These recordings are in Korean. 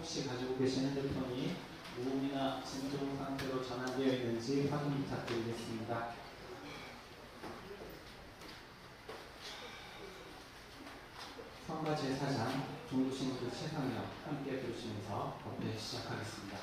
혹시 가지고 계신 핸드폰이 무음이나 진동 상태로 전환되어 있는지 확인 부탁드리겠습니다. 성가 제사장 종부신부 최상혁 함께 부르시면서 법회 시작하겠습니다.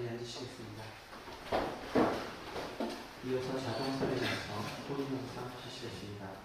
자리에 앉으시겠습니다. 이어서 자동 소리에서 호흡 영상 하시겠습니다.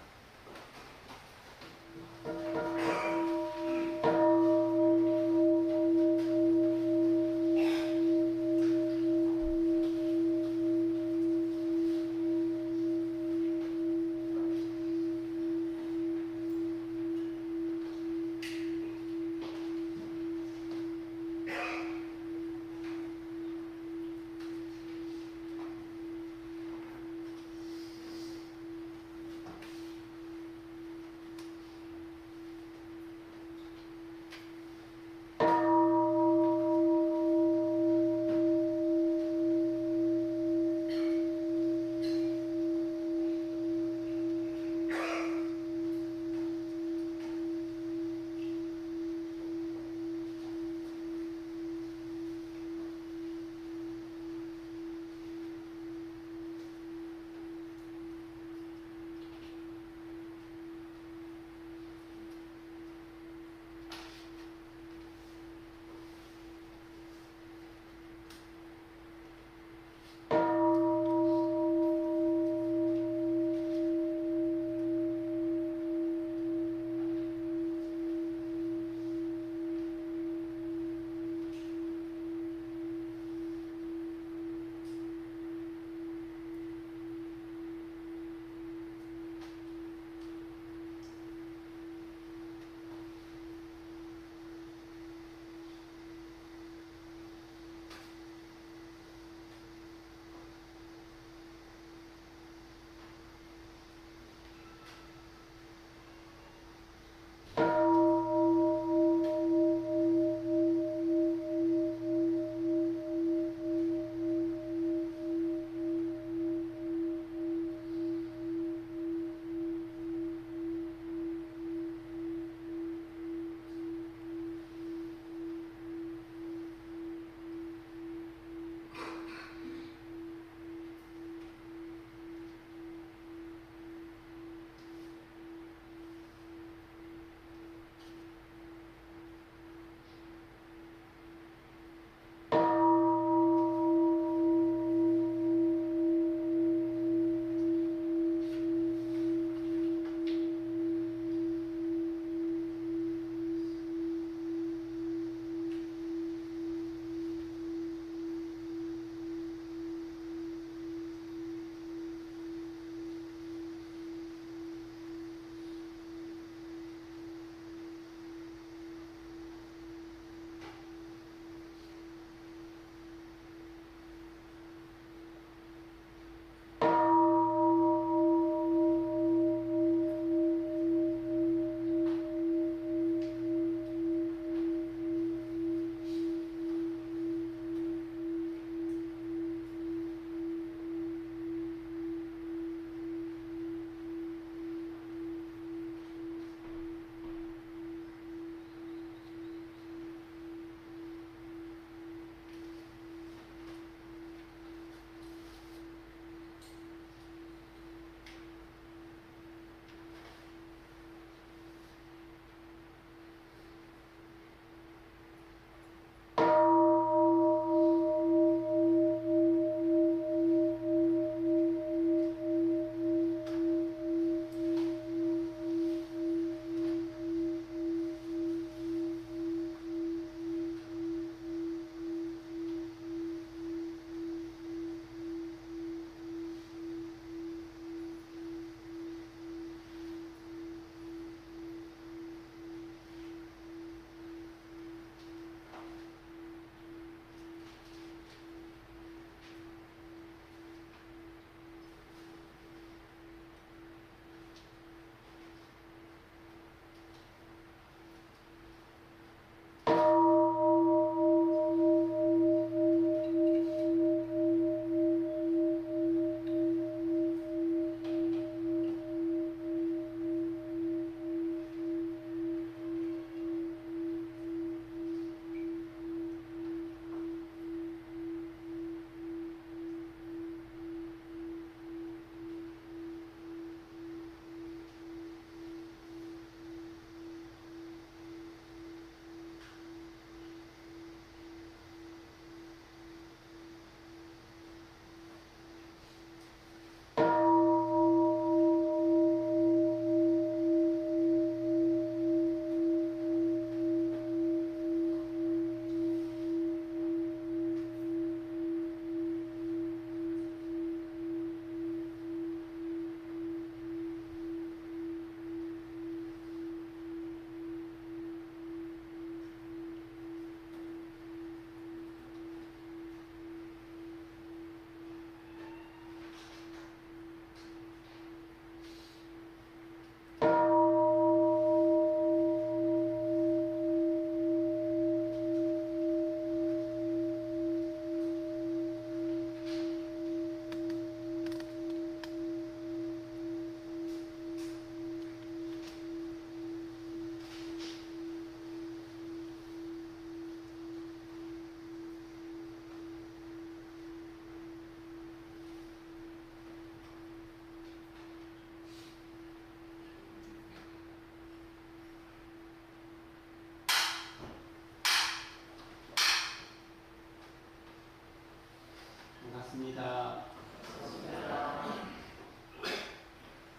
반갑습니다.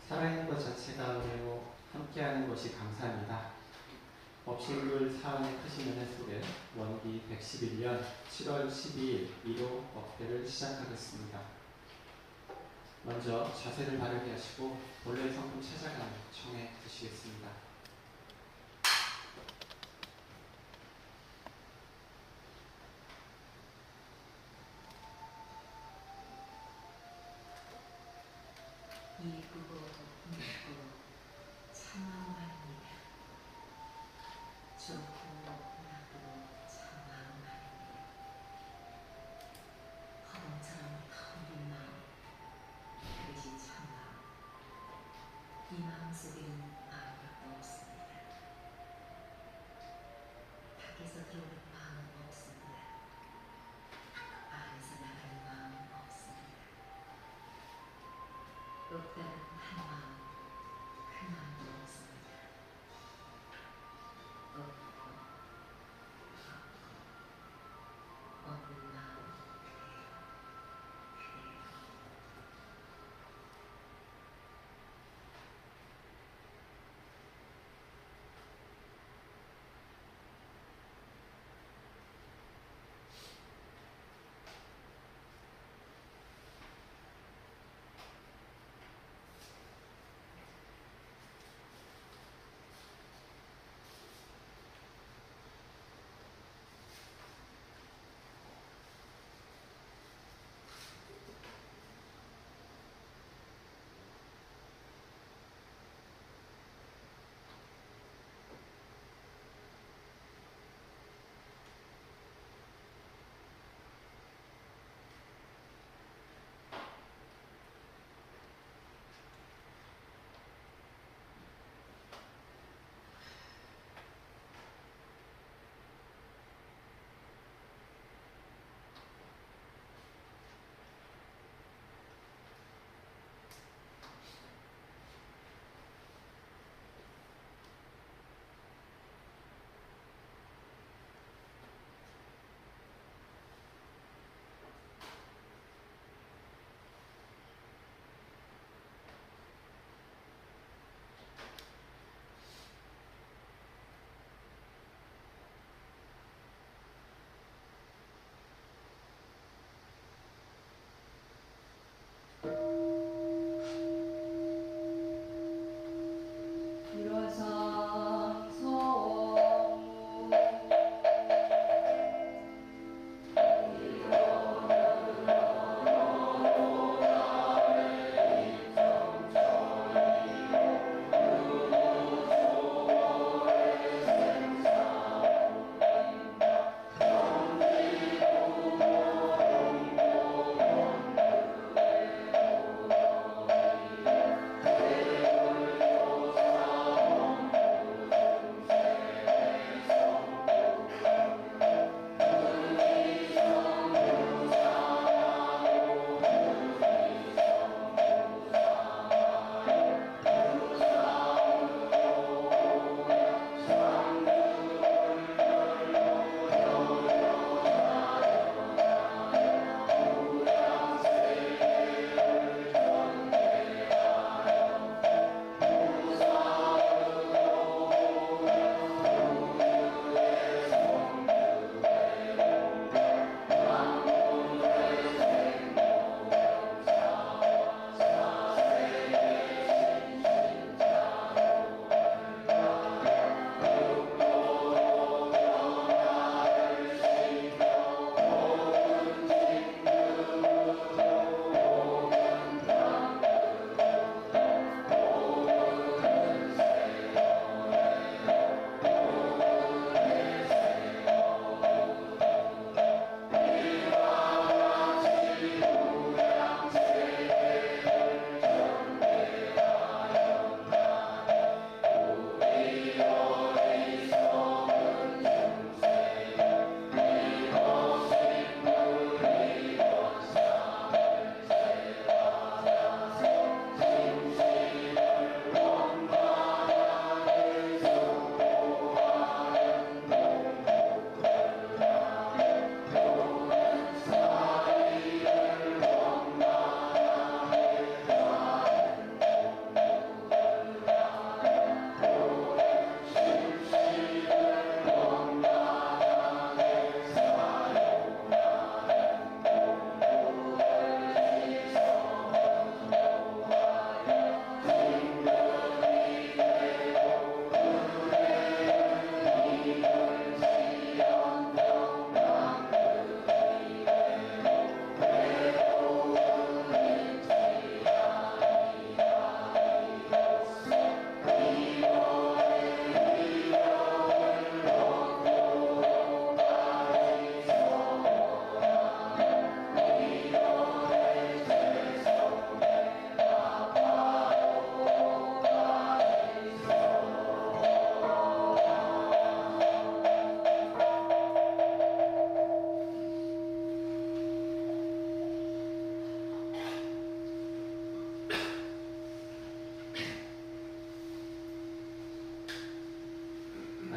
살아있는 것 자체가 은혜요 함께하는 것이 감사합니다. 법신글 사안의 크신 은혜 속에 원기 111년 7월 12일 1호 법회를 시작하겠습니다. 먼저 자세를 바르게 하시고 본래 성품 찾아가는 청해 주시겠습니다. 이쁘고 늙고 참마음하니라. 좋고 나쁘고 참마음하니라. 허공처럼 텅빈 마음, 그것이 참마음. 이 마음 속에는 아무것도 없습니다. 밖에서 들어오는 마음은 없습니다. 안에서 나가는 마음은 없습니다. 없다는 한 마음, 그 마음도 없습니다. 없고 없는 마음 그대로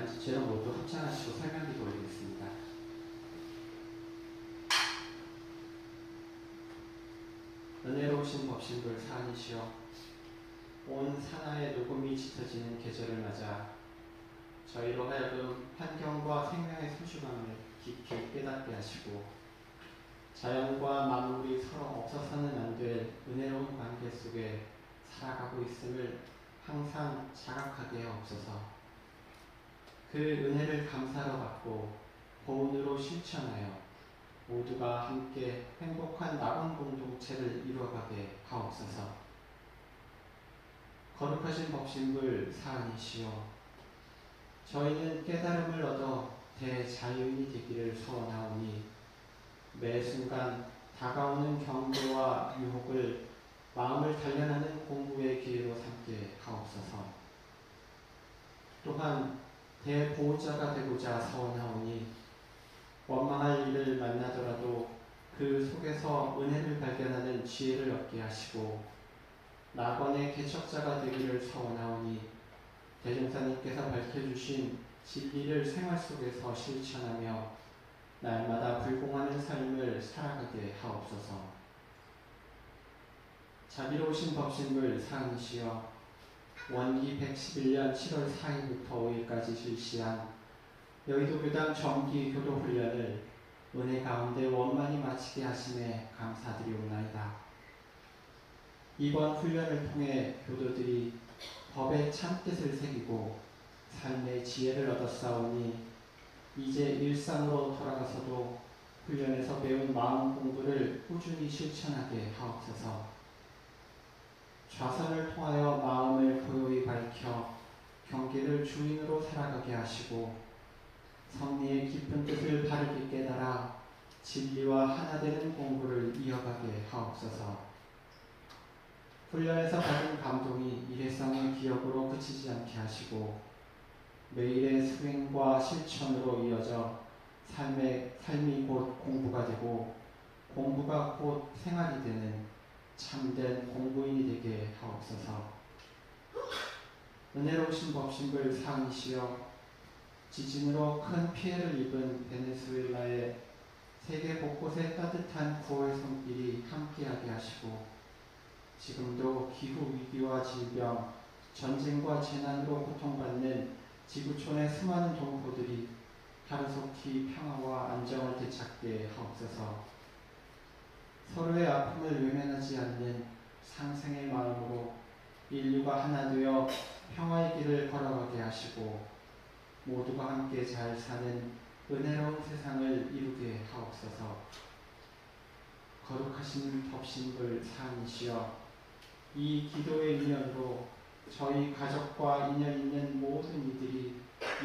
앉은 채로 모두 합장하시고 설명기도 올리겠습니다. 은혜로우신 법신불 사한이시여, 온 산하의 녹음이 짙어지는 계절을 맞아 저희로 하여금 환경과 생명의 소중함을 깊이 깨닫게 하시고 자연과 만물이 서로 없어서는 안 될 은혜로운 관계 속에 살아가고 있음을 항상 자각하게 하옵소서. 그 은혜를 감사로 받고 보온으로 실천하여 모두가 함께 행복한 낙원 공동체를 이루어가게 하옵소서. 거룩하신 법신불 사한이시여, 저희는 깨달음을 얻어 대자유인이 되기를 소원하오니 매 순간 다가오는 경계와 유혹을 마음을 단련하는 공부의 기회로 삼게 하옵소서. 또한 대보호자가 되고자 서원하오니 원망할 일을 만나더라도 그 속에서 은혜를 발견하는 지혜를 얻게 하시고 낙원의 개척자가 되기를 서원하오니 대종사님께서 밝혀주신 진리를 생활 속에서 실천하며 날마다 불공하는 삶을 살아가게 하옵소서. 자비로우신 법신불 사한이시여, 원기 111년 7월 4일부터 5일까지 실시한 여의도 교당 정기 교도 훈련을 은혜 가운데 원만히 마치게 하심에 감사드리옵나이다. 이번 훈련을 통해 교도들이 법의 참뜻을 새기고 삶의 지혜를 얻었사오니 이제 일상으로 돌아가서도 훈련에서 배운 마음 공부를 꾸준히 실천하게 하옵소서. 좌선을 통하여 마음을 고요히 밝혀 경계를 주인으로 살아가게 하시고 성리의 깊은 뜻을 바르게 깨달아 진리와 하나 되는 공부를 이어가게 하옵소서. 훈련에서 받은 감동이 일회성의 기억으로 그치지 않게 하시고 매일의 수행과 실천으로 이어져 삶이 곧 공부가 되고 공부가 곧 생활이 되는 참된 공부인이 되게 하옵소서. 은혜로우신 법신불 사한이시여, 지진으로 큰 피해를 입은 베네수엘라의 세계 곳곳에 따뜻한 구호의 손길이 함께하게 하시고 지금도 기후위기와 질병, 전쟁과 재난으로 고통받는 지구촌의 수많은 동포들이 하루속히 평화와 안정을 되찾게 하옵소서. 서로의 아픔을 외면하지 않는 상생의 마음으로 인류가 하나 되어 평화의 길을 걸어가게 하시고 모두가 함께 잘 사는 은혜로운 세상을 이루게 하옵소서. 거룩하신 법신불 사한이시여, 이 기도의 인연으로 저희 가족과 인연 있는 모든 이들이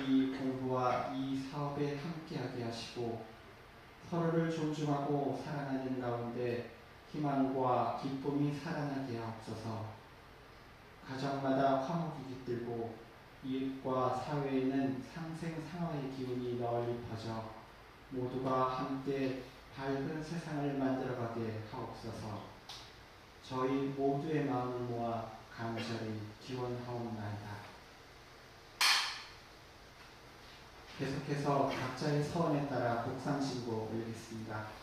이 공부와 이 사업에 함께하게 하시고 서로를 존중하고 사랑하는 가운데 희망과 기쁨이 살아나게 하옵소서. 가정마다 화목이 깃들고 이웃과 사회에는 상생상화의 기운이 널리 퍼져 모두가 함께 밝은 세상을 만들어가게 하옵소서. 저희 모두의 마음을 모아 간절히 기원하옵나이다. 계속해서 각자의 서원에 따라 복상신고 올리겠습니다.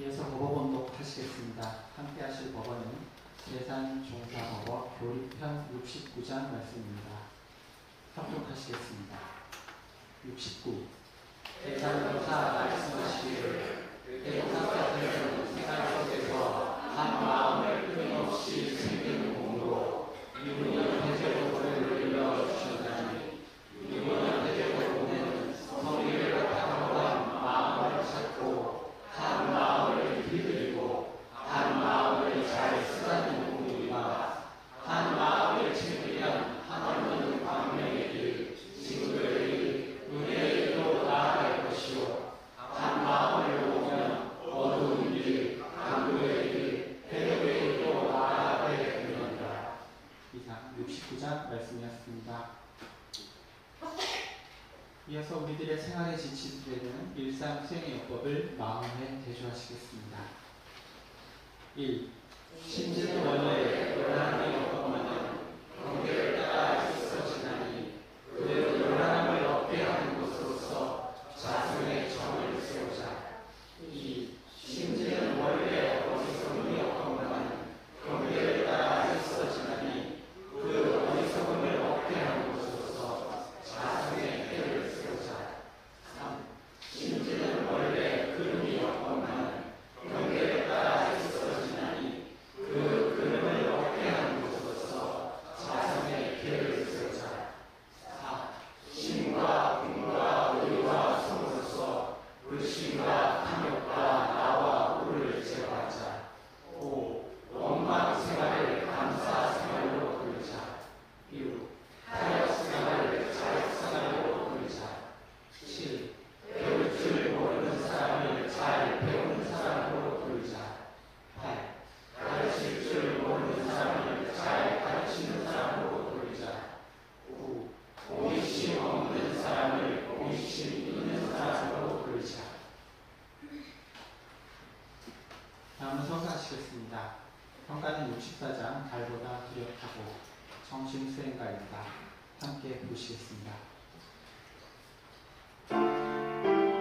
이어서 법어 봉독하시겠습니다. 함께 하실 법어는 제산종사법어 교리편 69장 말씀입니다. 합독하시겠습니다. 69. 제산종사 말씀하시기를 대종사 같은 생활 속에서 한 마음을 끊임없이 챙기는 공으로 유문현 대제도를 늘려주셨다니 유문현 대제도는 성의를 바탕으로 마음을 찾고 한 마음을 길들이고 한 마음을 잘 쓰다는 공입니다. 한 마음을 챙기면 한없는 광명의 길, 징그레이, 은혜의 길로 나아갈 것이요 한 마음을 놓으면 어두운 길, 강도의 길, 해력의 길로 나아가게 되리라. 이상 69장 말씀이었습니다. 이어서 우리들의 생활에 지치되는 일상 수행의 요법을 마음에 대조하시겠습니다. 1. 심지는 원래 요란함이 없건만은 경계를 따라 있어지나니 그 요란함을 얻게 하는 것으로서 자성의 정을 세우자. 2. 심지는 원래 어리석음이 없건만은 경계를 따라 있어지나니 그 어리석음을 얻게 하는 것으로서 자성의 꾀를 세우자. 3. 심지는 원래 그름이 없건만은 경계를 따라 있어지나니 그 그름을 얻게 하는 것으로서 자성의 꾀를 세우자. 4. 신과 궁과 의와 성으로서 불신과 탐욕과 나와 우를 제거하자. 5. 원망 생활을 감사 생활로 돌리자. 6. 타협 생활을 자력 생활로 돌리자. 7. 배울 줄 모르는 사람을 잘 배우는 사람으로 돌리자. 8. 가르칠 줄 모르는 사람을 잘 가르치는 사람으로 돌리자. 9. 공익심 없는 사람을 공익심 있는 사람으로 돌리자. 다음은 성사하시겠습니다. 성가는 64장 달보다 두렵다고 정신수행가입니다. 함께 보시겠습니다. 아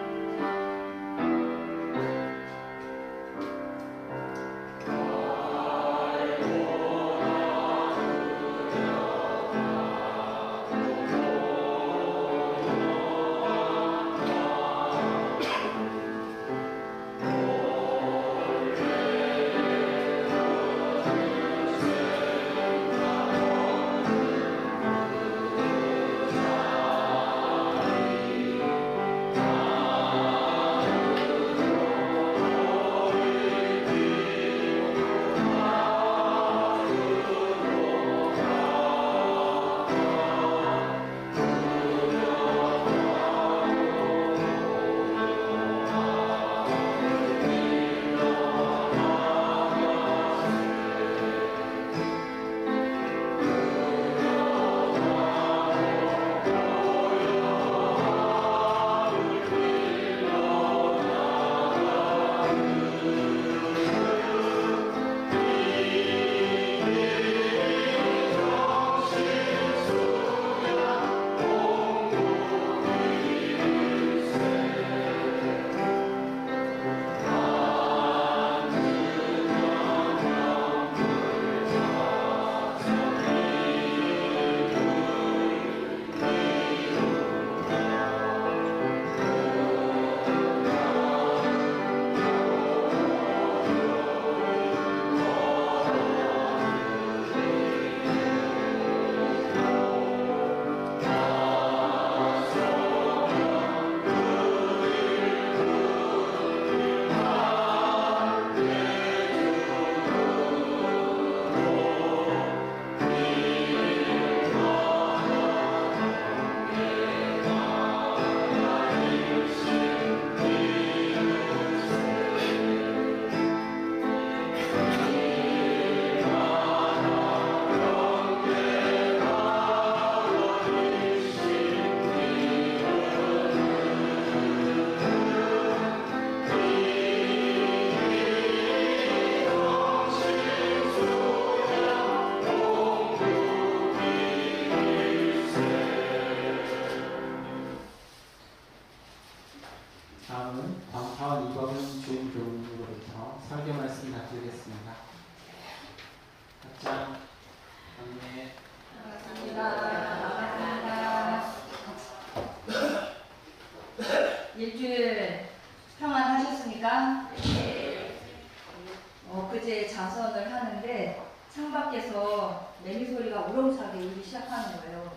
우렁차게 울기 시작하는 거예요.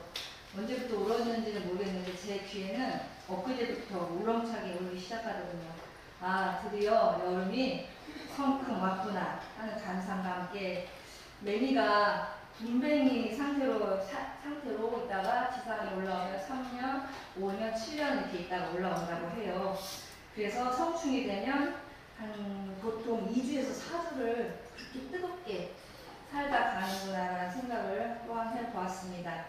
언제부터 울었는지는 모르겠는데 제 귀에는 엊그제부터 우렁차게 울기 시작하거든요. 아, 드디어 여름이 성큼 왔구나 하는 감상과 함께 매미가 분뱅이 상태로 있다가 지상에 올라오면 3년, 5년, 7년 이렇게 있다가 올라온다고 해요. 그래서 성충이 되면 한 보통 2주에서 4주를 그렇게 뜨겁게 살다 가는구나라는 생각을 또한 해보았습니다.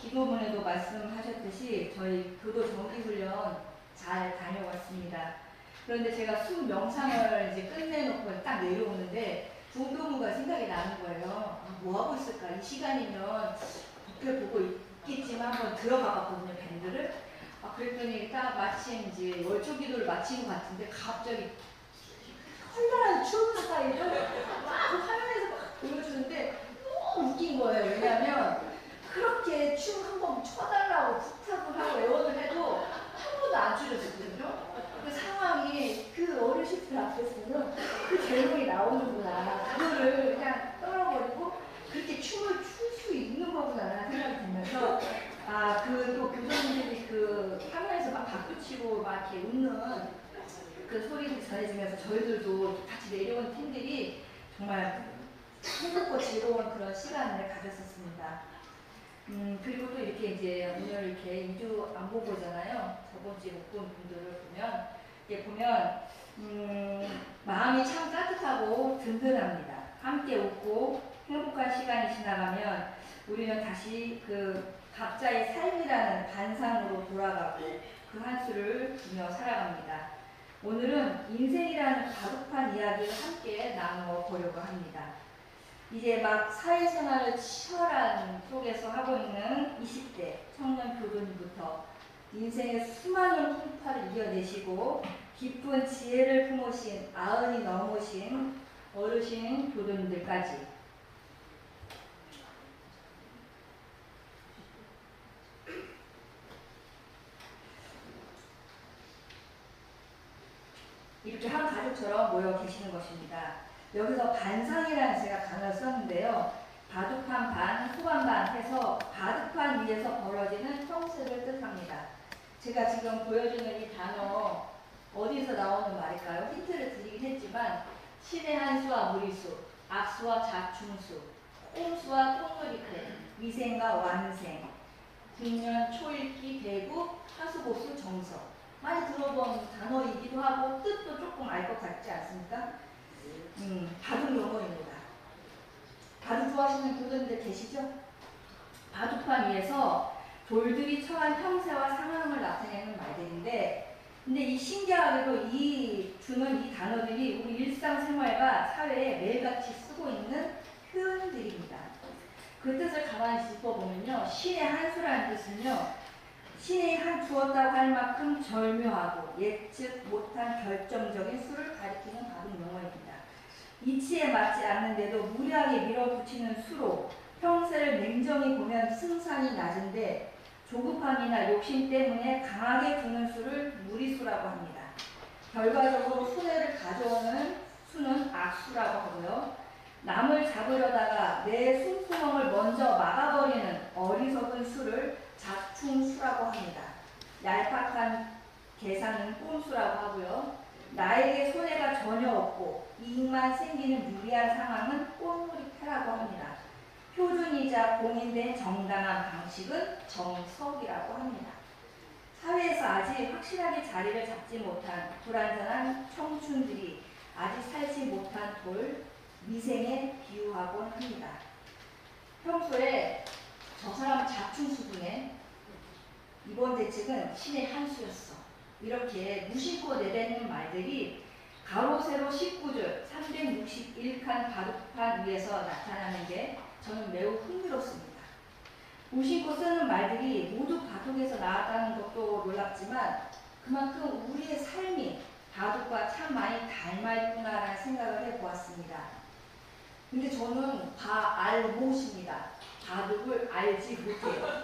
기도문에도 말씀하셨듯이 저희 교도 정기훈련 잘 다녀왔습니다. 그런데 제가 숨 명상을 이제 끝내놓고 딱 내려오는데 중도무가 생각이 나는 거예요. 아, 뭐 하고 있을까? 이 시간이면 밖을 보고 있겠지만 한번 들어가 봤거든요, 밴드를. 아, 그랬더니 딱 마침 이제 월초 기도를 마친 것 같은데 갑자기 헐렁한 추운 스타일을 막 그 화면에서 막 보여주는데 너무 웃긴 거예요. 왜냐하면 그렇게 춤 한번 춰달라고 부탁을 하고 애원을 해도 한 번도 안 추려졌거든요. 그 상황이 그 어르신들 앞에서는 그 제목이 나오는구나. 그거를 그냥 떨어버리고 그렇게 춤을 출 수 있는 거구나 생각이 들면서 아, 그 또 교수님들이 그 화면에서 막 박수치고 막 이렇게 웃는 그 소리를 전해주면서 저희들도 같이 내려온 팀들이 정말 행복고 즐거운 그런 시간을 가졌었습니다. 그리고 또 이렇게 이제 오늘 이렇게 2주 안 보고 오잖아요. 저번 주에 못 본 분들을 보면, 이렇게 보면, 마음이 참 따뜻하고 든든합니다. 함께 웃고 행복한 시간이 지나가면 우리는 다시 그 각자의 삶이라는 반상으로 돌아가고 그 한 수를 두며 살아갑니다. 오늘은 인생이라는 바둑판 이야기를 함께 나누어 보려고 합니다. 이제 막 사회생활을 치열한 속에서 하고 있는 20대 청년 교도님부터 인생의 수많은 풍파를 이겨내시고 깊은 지혜를 품으신 90이 넘으신 어르신 교도님들까지 이렇게 한 가족처럼 모여 계시는 것입니다. 여기서 반상이라는 제가 단어를 썼는데요. 바둑판 반, 후반 반 해서 바둑판 위에서 벌어지는 형세를 뜻합니다. 제가 지금 보여주는 이 단어 어디서 나오는 말일까요? 힌트를 드리긴 했지만 신의 한수와 무리수, 악수와 자충수, 꼼수와 꽁무리패, 위생과 완생, 국년, 초읽기, 대구, 하수보수, 정석 많이 들어본 단어이기도 하고 뜻도 조금 알 것 같지 않습니까? 바둑 용어입니다. 바둑 좋아하시는 교도님들 계시죠? 바둑판 위에서 돌들이 처한 형세와 상황을 나타내는 말들인데, 근데 이 신기하게도 주는 이 단어들이 우리 일상생활과 사회에 매일같이 쓰고 있는 표현들입니다. 그 뜻을 가만히 짚어보면요, 신의 한수라는 뜻은요, 신이 한 주었다고 할 만큼 절묘하고 예측 못한 결정적인 수를 가리키는 바둑 용어입니다. 이치에 맞지 않는데도 무리하게 밀어붙이는 수로 형세를 냉정히 보면 승산이 낮은데 조급함이나 욕심 때문에 강하게 두는 수를 무리수라고 합니다. 결과적으로 손해를 가져오는 수는 악수라고 하고요. 남을 잡으려다가 내 숨구멍을 먼저 막아버리는 어리석은 수를 자충수라고 합니다. 얄팍한 계산은 꼼수라고 하고요. 나에게 손해가 전혀 없고 이익만 생기는 유리한 상황은 꼼무리패라고 합니다. 표준이자 공인된 정당한 방식은 정석이라고 합니다. 사회에서 아직 확실하게 자리를 잡지 못한 불완전한 청춘들이 아직 살지 못한 돌, 미생에 비유하곤 합니다. 평소에 저 사람 자충수분에 이번 대책은 신의 한수였어. 이렇게 무심코 내뱉는 말들이 가로 세로 19줄 361칸 바둑판 위에서 나타나는 게 저는 매우 흥미롭습니다. 무심코 쓰는 말들이 모두 바둑에서 나왔다는 것도 놀랍지만 그만큼 우리의 삶이 바둑과 참 많이 닮아있구나라는 생각을 해보았습니다. 근데 저는 알못입니다. 바둑을 알지 못해요.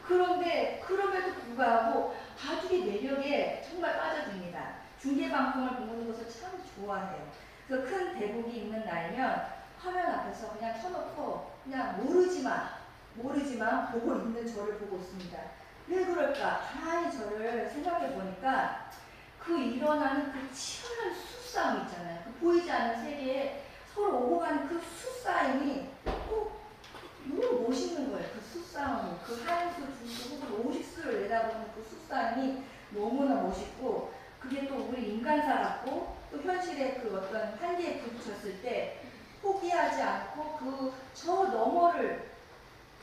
그런데 그럼에도 불구하고 바둑의 매력에 정말 빠져듭니다. 중계방송을 보는 것을 참 좋아해요. 그래서 큰 대국이 있는 날이면 화면 앞에서 그냥 켜놓고 모르지만 보고 있는 저를 보고 있습니다. 왜 그럴까? 가만히 저를 생각해 보니까 그 일어나는 그 치열한 수싸움 있잖아요. 그 보이지 않는 세계에 서로 오고 가는 그 수싸움이 너무 멋있는 거예요. 그 수싸움이, 그 하얀수, 중수, 혹은 오식수를 내다보는 그 수싸움이 너무나 멋있고, 그게 또 우리 인간사 같고, 또 현실의 그 어떤 한계에 부딪혔을 때 포기하지 않고 저 너머를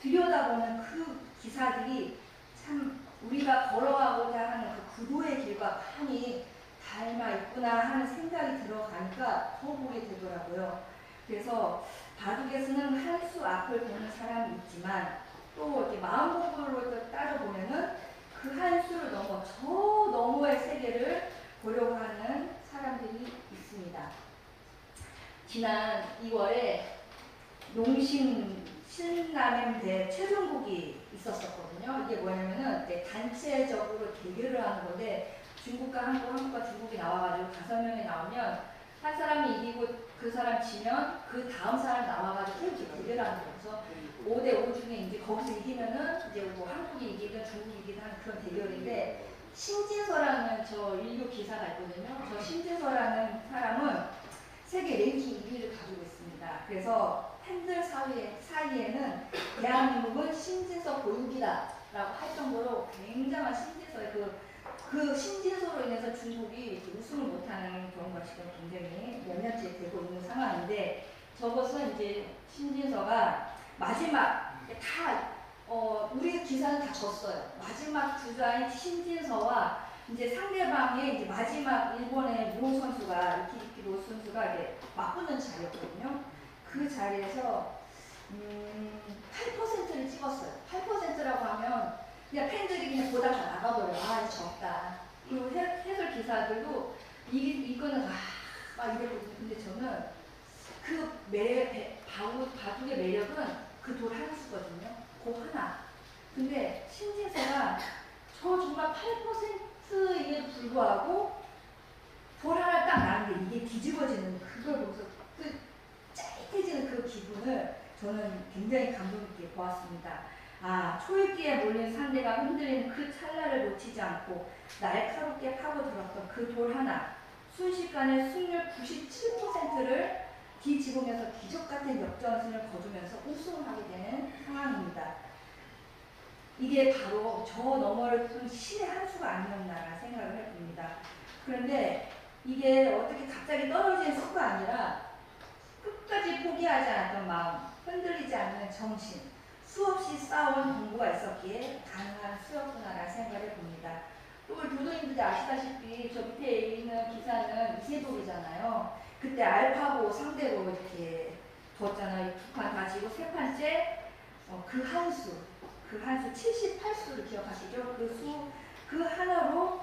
들여다보는 그 기사들이 참 우리가 걸어가고자 하는 그 구도의 길과 많이 닮아 있구나 하는 생각이 들어가니까 더 보게 되더라고요. 그래서 바둑에서는 한 수 앞을 보는 사람이 있지만 또 이렇게 마음 공부로 따져보면은 그 한 수를 넘어 저 너머의 세계를 보려고 하는 사람들이 있습니다. 지난 2월에 농심 신남임대 최종국이 있었었거든요. 이게 뭐냐면은 단체적으로 대결을 하는 건데 중국과 한국과 중국이 나와가지고 5명이 나오면 한 사람이 이기고 그 사람 지면 그 다음 사람 나와가지고 계속 대결하는 거예요. 그래서 5대5 중에 이제 거기서 이기면은 이제 뭐 한국이 이기든 중국이 이기든 하는 그런 대결인데 신진서라는 저 인류 기사가 있거든요. 저 신진서라는 사람은 세계 랭킹 1위를 가지고 있습니다. 그래서 팬들 사이에는 대한민국은 신진서 보육이다 라고 할 정도로 굉장한 신진서의 그 신진서로 인해서 중국이 우승을 못하는 경우가 지금 굉장히 몇 년째 되고 있는 상황인데, 저것은 이제 신진서가 마지막 우리 기사는 다 졌어요. 마지막 주자인 신진서와 이제 상대방의 이제 마지막 일본의 모 선수가 이키 노 선수가 이제 맞붙는 자리였거든요. 그 자리에서 8%를 찍었어요. 8%라고 하면 그냥 팬들이 그냥 보다가 나가버려요. 아, 이제 졌다. 그리고 해설 기사들도 이거는 막 이랬거든요. 근데 저는 그 바둑의 매력은 그 돌 한 수거든요. 그 하나. 근데 신진서가 저 정말 8%에 불구하고 돌 하나 딱 나는데 이게 뒤집어지는 그걸 보면서 그 짜릿해지는 그 기분을 저는 굉장히 감동 있게 보았습니다. 아, 초읽기에 몰린 상대가 흔들리는 그 찰나를 놓치지 않고 날카롭게 파고들었던 그 돌 하나, 순식간에 승률 97%를 뒤집으면서 기적같은 역전승을 거두면서 우승하게 되는 상황입니다. 이게 바로 저 너머를 둔 신의 한 수가 아니었나라는 생각을 해봅니다. 그런데 이게 어떻게 갑자기 떨어진 수가 아니라 끝까지 포기하지 않았던 마음, 흔들리지 않는 정신, 수없이 쌓아온 공부가 있었기에 가능한 수였구나라는 생각을 봅니다. 또 우리 교도님들이 아시다시피 저 밑에 있는 기사는 이세돌이잖아요. 그때 알파고 상대로 이렇게 뒀잖아요. 두 판 가지고 세 판째 그 한 수 78수를 기억하시죠? 그 하나로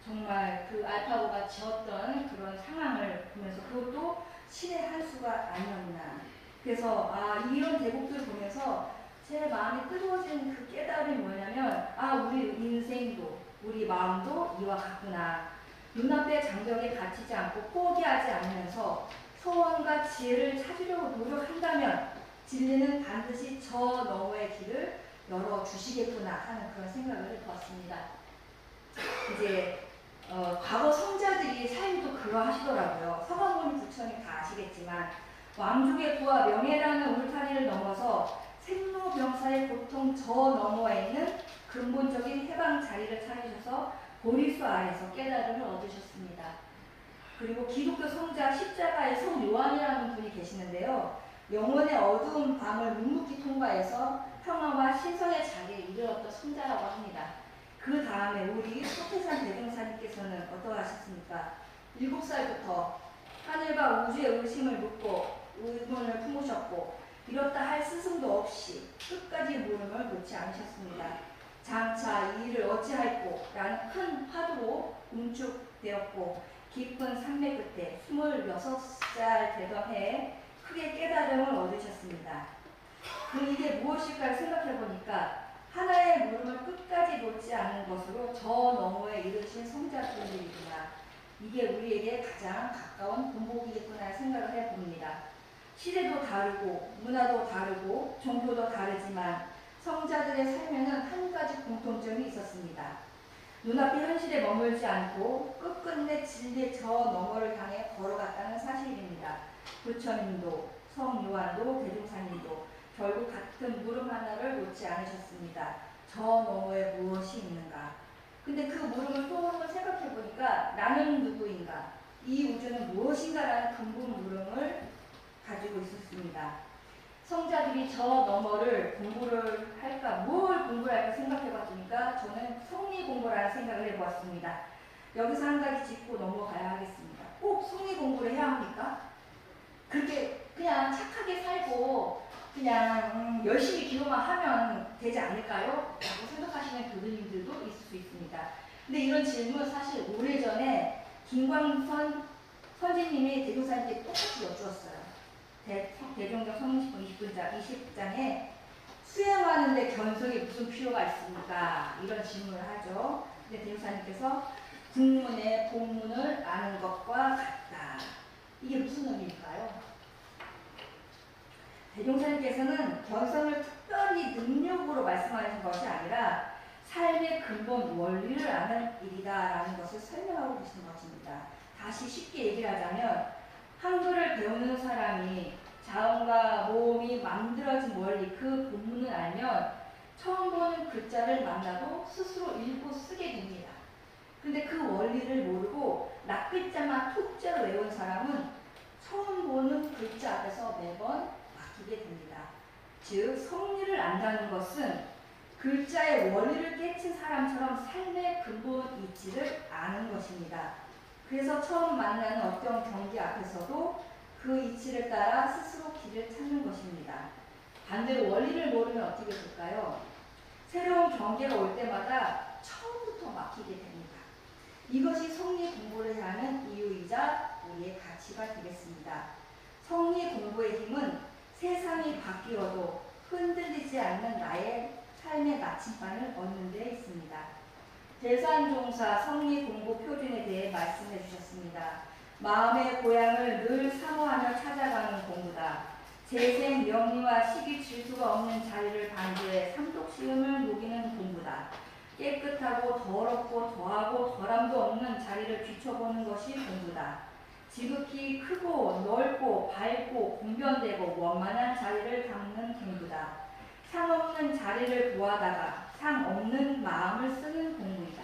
정말 그 알파고가 지었던 그런 상황을 보면서 그것도 신의 한 수가 아니었나. 그래서 이런 대목들 보면서 제 마음이 뜨거워진 그 깨달음이 뭐냐면 우리 인생도 우리 마음도 이와 같구나. 눈앞의 장벽에 갇히지 않고 포기하지 않으면서 소원과 지혜를 찾으려고 노력한다면 진리는 반드시 저 너머의 길을 열어주시겠구나 하는 그런 생각을 해보았습니다. 이제 과거 성자들이 삶도 그러하시더라고요. 서가모니 부처님 다 아시겠지만 왕족의 부와 명예라는 울타리를 넘어서 생로병사의 고통 저 너머에 있는 근본적인 해방 자리를 찾으셔서 보리수 아래서 깨달음을 얻으셨습니다. 그리고 기독교 성자 십자가의 성 요한이라는 분이 계시는데요. 영혼의 어두운 밤을 묵묵히 통과해서 평화와 신성의 자리에 이르렀던 성자라고 합니다. 그 다음에 우리 서태산 대종사님께서는 어떠하셨습니까? 7살부터 하늘과 우주의 의심을 묻고 의문을 품으셨고 이렇다 할 스승도 없이 끝까지 물음을 놓지 않으셨습니다. 장차 이 일을 어찌할꼬 라는 큰 화두로 응축되었고 깊은 산맥 끝에 26살 되던 해에 크게 깨달음을 얻으셨습니다. 이게 무엇일까 생각해보니까 하나의 물음을 끝까지 놓지 않는 것으로 저 너머에 이르신 성자분들이구나. 이게 우리에게 가장 가까운 본보기겠구나 생각을 해봅니다. 시대도 다르고 문화도 다르고 종교도 다르지만 성자들의 삶에는 한 가지 공통점이 있었습니다. 눈앞의 현실에 머물지 않고 끝끝내 진리의 저 너머를 향해 걸어갔다는 사실입니다. 부처님도 성요한도 대종사님도 결국 같은 물음 하나를 놓지 않으셨습니다. 저 너머에 무엇이 있는가? 근데 그 물음을 또 한번 생각해 보니까 나는 누구인가? 이 우주는 무엇인가라는 근본 물음을 가지고 있었습니다. 성자들이 저 너머를 공부를 할까, 뭘 공부를 할까 생각해 봤으니까 저는 성리 공부라는 생각을 해보았습니다. 여기서 한 가지 짚고 넘어가야 하겠습니다. 꼭 성리 공부를 해야 합니까? 그렇게 그냥 착하게 살고 그냥 열심히 기도만 하면 되지 않을까요? 라고 생각하시는 교수님들도 있을 수 있습니다. 근데 이런 질문 사실 오래전에 김광선 선생님이 대종사님께 똑같이 여쭈었어요. 대종경 성문시권 20장에 수행하는데 견성이 무슨 필요가 있습니까? 이런 질문을 하죠. 근데 대종사님께서 국문의 본문을 아는 것과 같다. 이게 무슨 의미일까요? 대종사님께서는 견성을 특별히 능력으로 말씀하신 것이 아니라 삶의 근본 원리를 아는 일이다라는 것을 설명하고 계신 것입니다. 다시 쉽게 얘기를 하자면 한글을 배우는 사람이 자음과 모음이 만들어진 원리, 그 본문을 알면 처음 보는 글자를 만나도 스스로 읽고 쓰게 됩니다. 근데 그 원리를 모르고 낱글자만 톡자로 외운 사람은 처음 보는 글자 앞에서 매번 막히게 됩니다. 즉 성리를 안다는 것은 글자의 원리를 깨친 사람처럼 삶의 근본 이치를 아는 것입니다. 그래서 처음 만나는 어떤 경기 앞에서도 그 이치를 따라 스스로 길을 찾는 것입니다. 반대로 원리를 모르면 어떻게 될까요? 새로운 경계가 올 때마다 처음부터 막히게 됩니다. 이것이 성리 공부를 해야 하는 이유이자 우리의 가치가 되겠습니다. 성리 공부의 힘은 세상이 바뀌어도 흔들리지 않는 나의 삶의 나침반을 얻는 데 있습니다. 대산종사 성리 공부 표준에 대해 말씀해 주셨습니다. 마음의 고향을 늘 사모하며 찾아가는 공부다. 재생, 명리와 시기 질투가 없는 자리를 반대해 삼독시음을 녹이는 공부다. 깨끗하고 더럽고 더하고 덜함도 없는 자리를 비춰보는 것이 공부다. 지극히 크고 넓고 밝고 공변되고 원만한 자리를 닦는 공부다. 상 없는 자리를 구하다가 상 없는 마음을 쓰는 공부이다.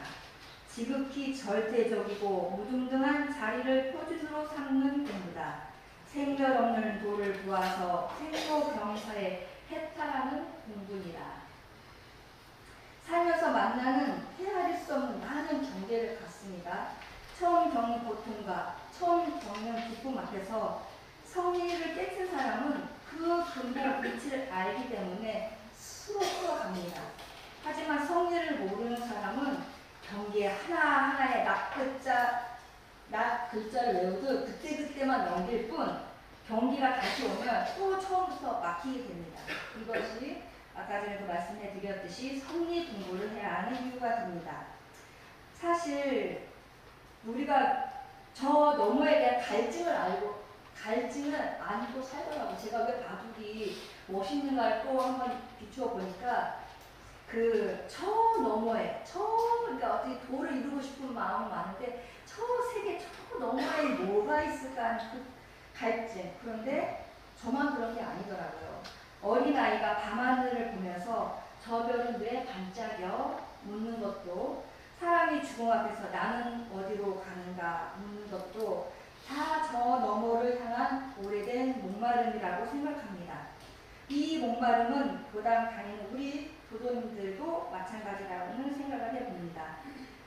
지극히 절대적이고 무등등한 자리를 표준으로 삼는 공부다. 생별 없는 도를 구하서 생로병사에 해탈하는 공부이다. 살면서 만나는 헤아릴 수 없는 많은 경계를 갖습니다. 처음 겪는 고통과 처음 겪는 기쁨 앞에서 성리를 깨친 사람은 그 근본 이치를 알기 때문에 스스로 풀어갑니다. 하지만 성리를 모르는 사람은 경계 하나하나에 낱글자를 외우듯 그때그때만 넘길 뿐 경기가 다시 오면 또 처음부터 막히게 됩니다. 이것이 아까 전에도 말씀해 드렸듯이 성리 공부를 해야 하는 이유가 됩니다. 사실 우리가 저 너머에 대한 갈증을 안고 살더라고요. 제가 왜 바둑이 멋있는가를 또 한번 비추어 보니까 저 너머에, 그러니까 어떻게 도를 이루고 싶은 마음은 많은데 저 세계, 저 너머에 뭐가 있을까 하는 그 갈증. 그런데 저만 그런 게 아니더라고요. 어린아이가 밤하늘을 보면서 저 별은 왜 반짝여? 묻는 것도, 사람이 죽음 앞에서 나는 어디로 가는가 묻는 것도 다 저 너머를 향한 오래된 목마름이라고 생각합니다. 이 목마름은 교당 다니는 우리 교도님들도 마찬가지라는 생각을 해봅니다.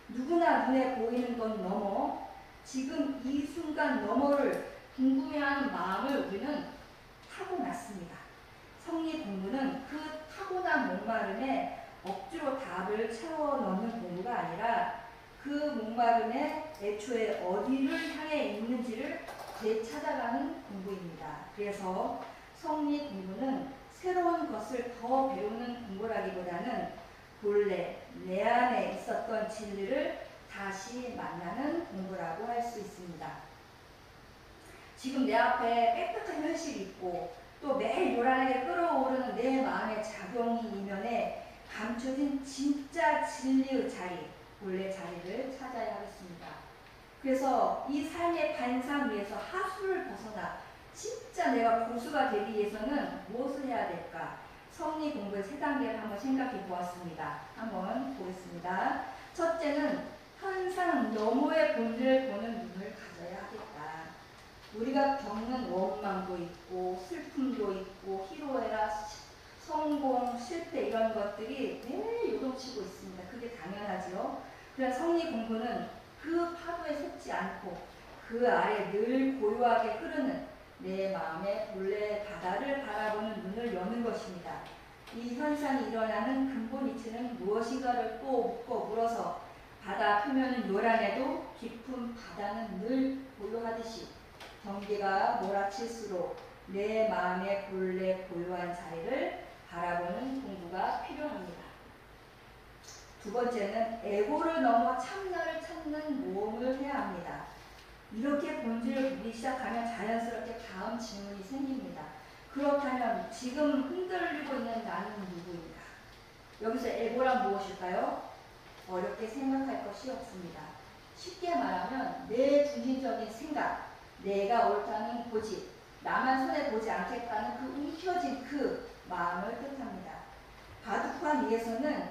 누구나 눈에 보이는 것 너머, 지금 이 순간 너머를 궁금해하는 마음을 우리는 타고났습니다. 성리 공부는 그 타고난 목마름에 억지로 답을 채워 넣는 공부가 아니라 그 목마름에 애초에 어디를 향해 있는지를 되찾아가는 공부입니다. 그래서 성리 공부는 새로운 것을 더 배우는 공부라기보다는 본래 내 안에 있었던 진리를 다시 만나는 공부라고 할 수 있습니다. 지금 내 앞에 빽빽한 현실이 있고 또 매일 요란하게 끓어오르는 내 마음의 작용이 이면에 감춰진 진짜 진리의 자리, 본래 자리를 찾아야 하겠습니다. 그래서 이 삶의 반상 위에서 하수를 벗어나 진짜 내가 고수가 되기 위해서는 무엇을 해야 될까? 성리 공부의 세 단계를 한번 생각해 보았습니다. 한번 보겠습니다. 첫째는 현상 너머의 본질을 보는 눈을 가져야 하겠다. 우리가 겪는 원망도 있고 슬픔도 있고 희로애락, 성공, 실패 이런 것들이 매일 요동치고 있습니다. 그게 당연하죠. 그래서 성리 공부는 그 파도에 솟지 않고 그 아래 늘 고요하게 흐르는 내 마음의 본래 바다를 바라보는 눈을 여는 것입니다. 이 현상이 일어나는 근본 이치는 무엇인가를 또 묻고 물어서 바다 표면은 요란해도 깊은 바다는 늘 고요하듯이 경계가 몰아칠수록 내 마음의 본래 고요한 자리를 바라보는 공부가 필요합니다. 두 번째는 에고를 넘어 참나를 찾는 모험을 해야 합니다. 이렇게 본질을 보기 시작하면 자연스럽게 다음 질문이 생깁니다. 그렇다면 지금 흔들리고 있는 나는 누구인가? 여기서 에고란 무엇일까요? 어렵게 생각할 것이 없습니다. 쉽게 말하면 내 중심적인 생각, 내가 옳다는 고집, 나만 손해보지 않겠다는 그 움켜진 그 마음을 뜻합니다. 바둑판 위에서는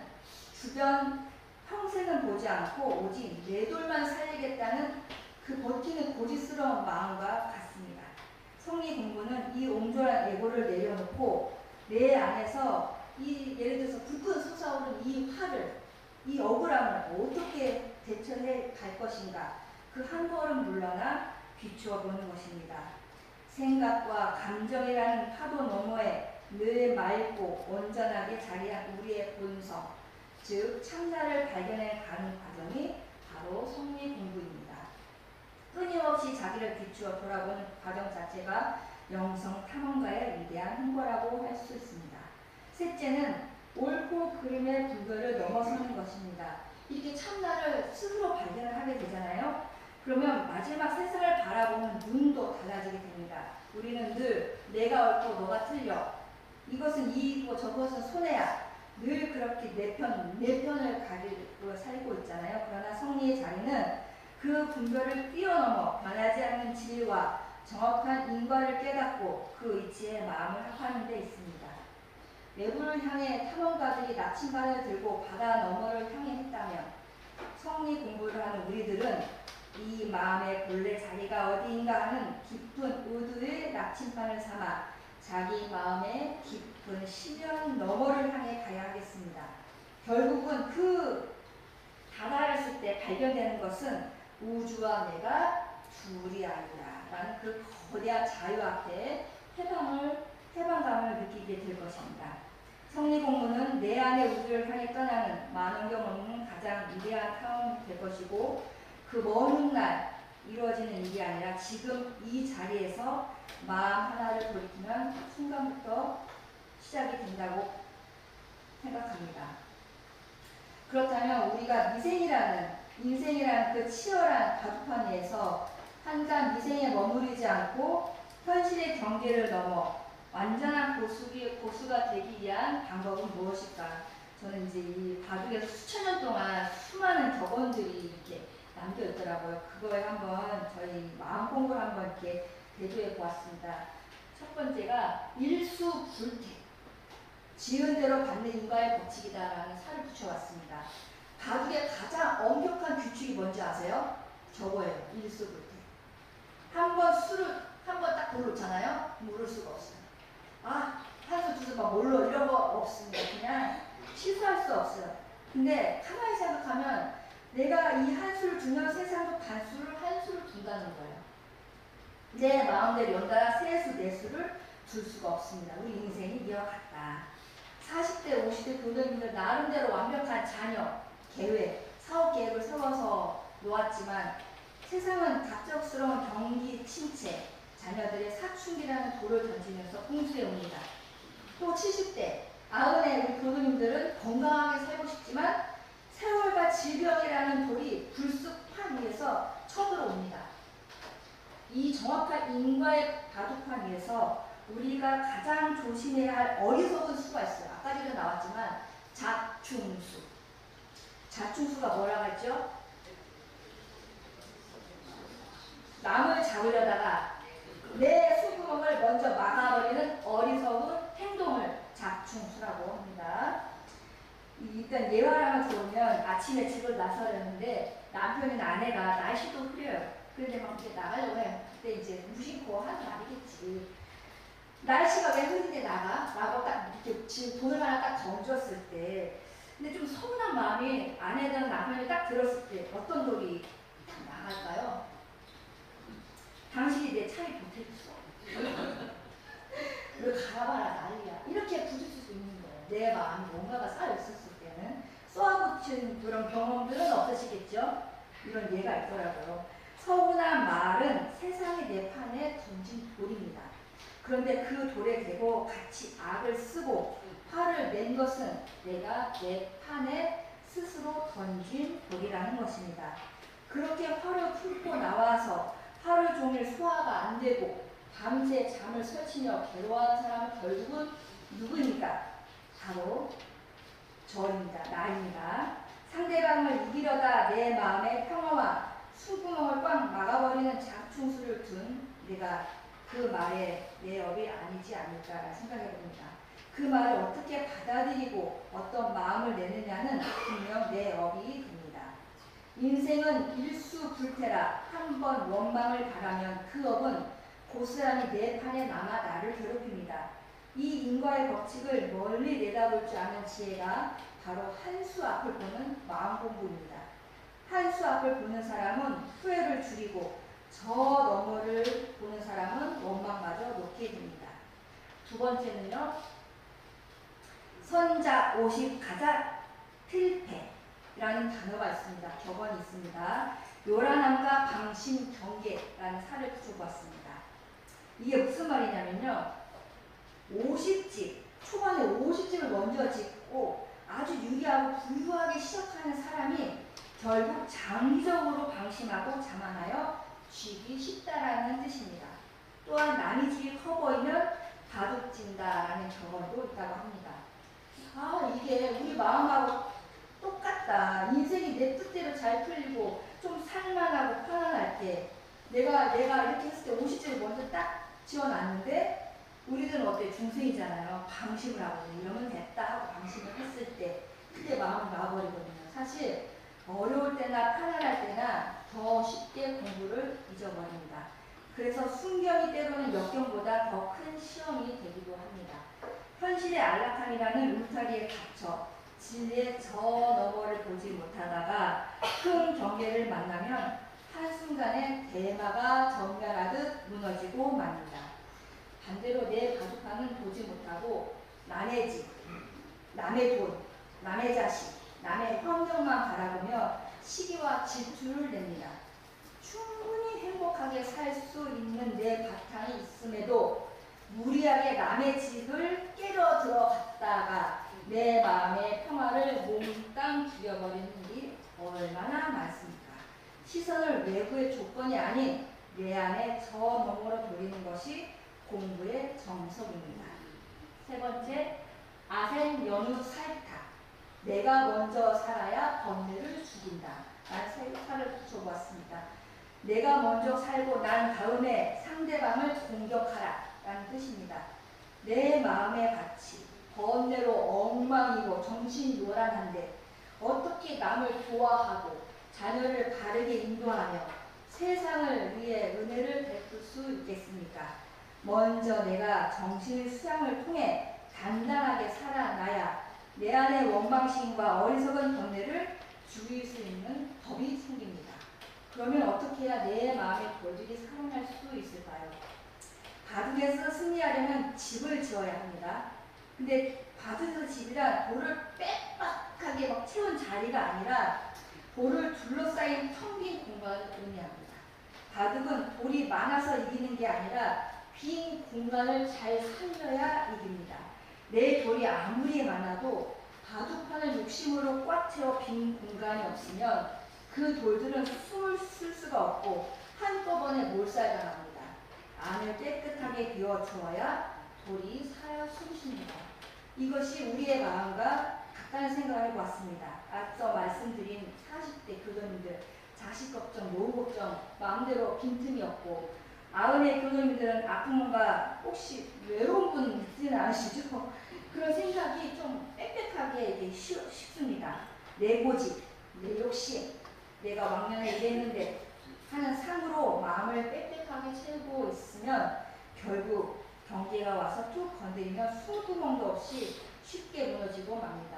주변 평생은 보지 않고 오직 내 돌만 살리겠다는 그 버티는 고집스러운 마음과 같습니다. 성리 공부는 이 옹졸한 에고를 내려놓고 내 안에서 이 예를 들어서 불끈 솟아오른 이 화를, 이 억울함을 어떻게 대처해 갈 것인가, 그 한 걸음 물러나 비추어 보는 것입니다. 생각과 감정이라는 파도 너머에 늘 맑고 온전하게 자리한 우리의 본성, 즉 참나를 발견해 가는 과정이 바로 성리 공부입니다. 끊임없이 자기를 비추어 돌아보는 과정 자체가 영성 탐험가의 위대한 행보라고 할 수 있습니다. 셋째는 옳고 그름의 분별을 넘어서는 것입니다. 이렇게 참나를 스스로 발견을 하게 되잖아요. 그러면 마지막 세상을 바라보는 눈도 달라지게 됩니다. 우리는 늘 내가 옳고 너가 틀려, 이것은 이익이고 저것은 손해야, 늘 그렇게 내 편을 가지고 살고 있잖아요. 그러나 성리의 자리는 그 분별을 뛰어넘어 변하지 않는 진리와 정확한 인과를 깨닫고 그 이치에 마음을 합하는 데 있습니다. 외부를 향해 탐험가들이 나침반을 들고 바다 너머를 향해 했다면 성리 공부를 하는 우리들은 이 마음의 본래 자리가 어디인가 하는 깊은 의도의 나침반을 삼아 자기 마음의 깊은 심연 너머를 향해 가야 하겠습니다. 결국은 그 다다랐을 때 발견되는 것은 우주와 내가 둘이 아니라 라는 그 거대한 자유 앞에 해방감을 느끼게 될 것입니다. 성리 공부는 내 안의 우주를 향해 떠나는 만원경 없는 가장 위대한 탐험이 될 것이고, 그 먼 훗날 이루어지는 일이 아니라 지금 이 자리에서 마음 하나를 돌이키는 순간부터 시작이 된다고 생각합니다. 그렇다면 우리가 인생이라는 그 치열한 바둑판 위에서 한간 미생에 머무르지 않고 현실의 경계를 넘어 완전한 고수가 되기 위한 방법은 무엇일까? 저는 이제 이 바둑에서 수천 년 동안 수많은 격언들이 이렇게 남겨 있더라고요. 그거에 한번 저희 마음 공부를 한번 이렇게 대조해 보았습니다. 첫 번째가 일수불태, 지은 대로 받는 인과의 법칙이다라는 살을 붙여왔습니다. 바둑의 가장 엄격한 규칙이 뭔지 아세요? 저거예요. 일수불태. 한 번 딱 돌놓잖아요. 물을 수가 없어요. 아, 한 수, 두 수, 막 몰로 이런 거 없습니다. 그냥 실수할 수 없어요. 근데 가만히 생각하면 내가 이 한 수를 두면 세상도 한 수를 둔다는 거예요. 내 마음대로 연달아 세 수, 네 수를 둘 수가 없습니다. 우리 인생이 이와 같다. 40대, 50대 교도님들 나름대로 완벽한 자녀, 계획, 사업 계획을 세워서 놓았지만 세상은 갑작스러운 경기 침체, 자녀들의 사춘기라는 돌을 던지면서 홍수에 옵니다. 또 70대, 90의 우리 교도님들은 건강하게 살고 싶지만 세월과 질병이라는 돌이 불쑥 판 위에서 쳐들어옵니다. 이 정확한 인과의 바둑판 위에서 우리가 가장 조심해야 할 어리석은 수가 있어요. 아까 전에 나왔지만 자충수. 자충수가 뭐라고 했죠? 남을 잡으려다가 내 수구멍을 먼저 막아버리는 어리석은 행동을 자충수라고 합니다. 일단 예화를 하나 들어오면 아침에 집을 나서려는데 남편이나 아내가 날씨도 흐려요. 그런데 막 이렇게 나가려고 해요. 그때 이제 무심코 하는 말이겠지. 날씨가 왜 흐린데 나가? 라고 딱 이렇게 지금 돈을 하나 딱 던졌을 때 근데 좀 서운한 마음이 아내든 남편이 딱 들었을 때 어떤 돌이 딱 나갈까요? 당신이 내 차에 보태줬어. 왜 가봐라 난리야. 이렇게 부딪힐 수 있는 거예요. 내 마음이 뭔가가 쌓여있었을 때는. 쏘아붙인 그런 경험들은 없으시겠죠? 이런 예가 있더라고요. 서운한 말은 세상의 내 판에 던진 돌입니다. 그런데 그 돌에 대고 같이 악을 쓰고 화를 낸 것은 내가 내 판에 스스로 던진 돌이라는 것입니다. 그렇게 화를 풀고 나와서 하루 종일 소화가 안 되고 밤새 잠을 설치며 괴로워하는 사람은 결국은 누구입니까? 바로 저입니다. 나입니다. 상대방을 이기려다 내 마음의 평화와 숨구멍을 꽉 막아버리는 자충수를 둔 내가 그 말에 내 업이 아니지 않을까 생각해 봅니다. 그 말을 어떻게 받아들이고 어떤 마음을 내느냐는 분명 내 업이 됩니다. 인생은 일수불태라 한 번 원망을 바라면 그 업은 고스란히 내 판에 남아 나를 괴롭힙니다. 이 인과의 법칙을 멀리 내다볼 줄 아는 지혜가 바로 한 수 앞을 보는 마음 공부입니다. 한 수 앞을 보는 사람은 후회를 줄이고 저 너머를 보는 사람은 원망마저 놓게 됩니다. 두 번째는요. 선자 50 가자 틀패라는 단어가 있습니다. 격언이 있습니다. 요란함과 방심 경계라는 사를 붙여보았습니다. 이게 무슨 말이냐면요. 50집, 초반에 50집을 먼저 짓고 아주 유리하고 부유하게 시작하는 사람이 결국 장기적으로 방심하고 자만하여 쥐기 쉽다라는 뜻입니다. 또한 남의 집이 커 보이면 바둑진다라는 격언도 있다고 합니다. 아, 이게 우리 마음하고 똑같다. 인생이 내 뜻대로 잘 풀리고 좀 살만하고 편안할 때 내가 이렇게 했을 때 50집을 먼저 딱 지어놨는데 우리들은 어때? 중생이잖아요. 방심을 하거든요. 이러면 됐다 하고 방심을 했을 때 그때 마음이 나와버리거든요. 사실 어려울 때나 편안할 때나 더 쉽게 공부를 잊어버립니다. 그래서 순경이 때로는 역경보다 더 큰 시험이 되기도 합니다. 현실의 안락함이라는 울타리에 갇혀 진리의 저 너머를 보지 못하다가 큰 경계를 만나면 한순간에 대마가 전멸하듯 무너지고 맙니다. 반대로 내 바둑판은 보지 못하고 남의 집, 남의 돈, 남의 자식, 남의 환경만 바라보며 시기와 질투를 냅니다. 충분히 행복하게 살 수 있는 내 바탕이 있음에도 무리하게 남의 집을 깨러 들어갔다가 내 마음의 평화를 몽땅 죽여버리는 일이 얼마나 많습니까? 시선을 외부의 조건이 아닌 내 안에 저 너머로 돌리는 것이 공부의 정석입니다. 세 번째, 아생 연우 살타. 내가 먼저 살아야 번뇌를 죽인다. 라는 살을 붙여보았습니다. 내가 먼저 살고 난 다음에 상대방을 공격하라. 라는 뜻입니다. 내 마음의 가치, 번뇌로 엉망이고 정신요란한데 어떻게 남을 좋아하고 자녀를 바르게 인도하며 세상을 위해 은혜를 베풀 수 있겠습니까? 먼저 내가 정신의 수양을 통해 단단하게 살아나야 내 안의 원망심과 어리석은 번뇌를 죽일 수 있는 법이 생깁니다. 그러면 어떻게 해야 내 마음의 골질이 살아날 수 있을까요? 바둑에서 승리하려면 집을 지어야 합니다. 근데 바둑에서 집이란 돌을 빽빽하게 막 채운 자리가 아니라 돌을 둘러싸인 텅 빈 공간을 의미합니다. 바둑은 돌이 많아서 이기는 게 아니라 빈 공간을 잘 살려야 이깁니다. 내 돌이 아무리 많아도 바둑판을 욕심으로 꽉 채워 빈 공간이 없으면 그 돌들은 숨을 쓸 수가 없고 한꺼번에 몰살당합니다. 안을 깨끗하게 비워주어야 돌이 살아 숨쉽니다. 이것이 우리의 마음과 같다는 생각을 해보았습니다. 앞서 말씀드린 40대 교도님들 자식 걱정, 노후 걱정 마음대로 빈틈이 없고, 아은의 교도님들은 아픔과 혹시 외로운 분 있지는 않으시죠? 그런 생각이 좀 빽빽하게 쉽습니다. 내 고집, 내 욕심, 내가 왕년에 이랬는데 하는 상으로 마음을 빽빽하게 채우고 있으면 결국 경계가 와서 툭 건드리면 숨구멍도 없이 쉽게 무너지고 맙니다.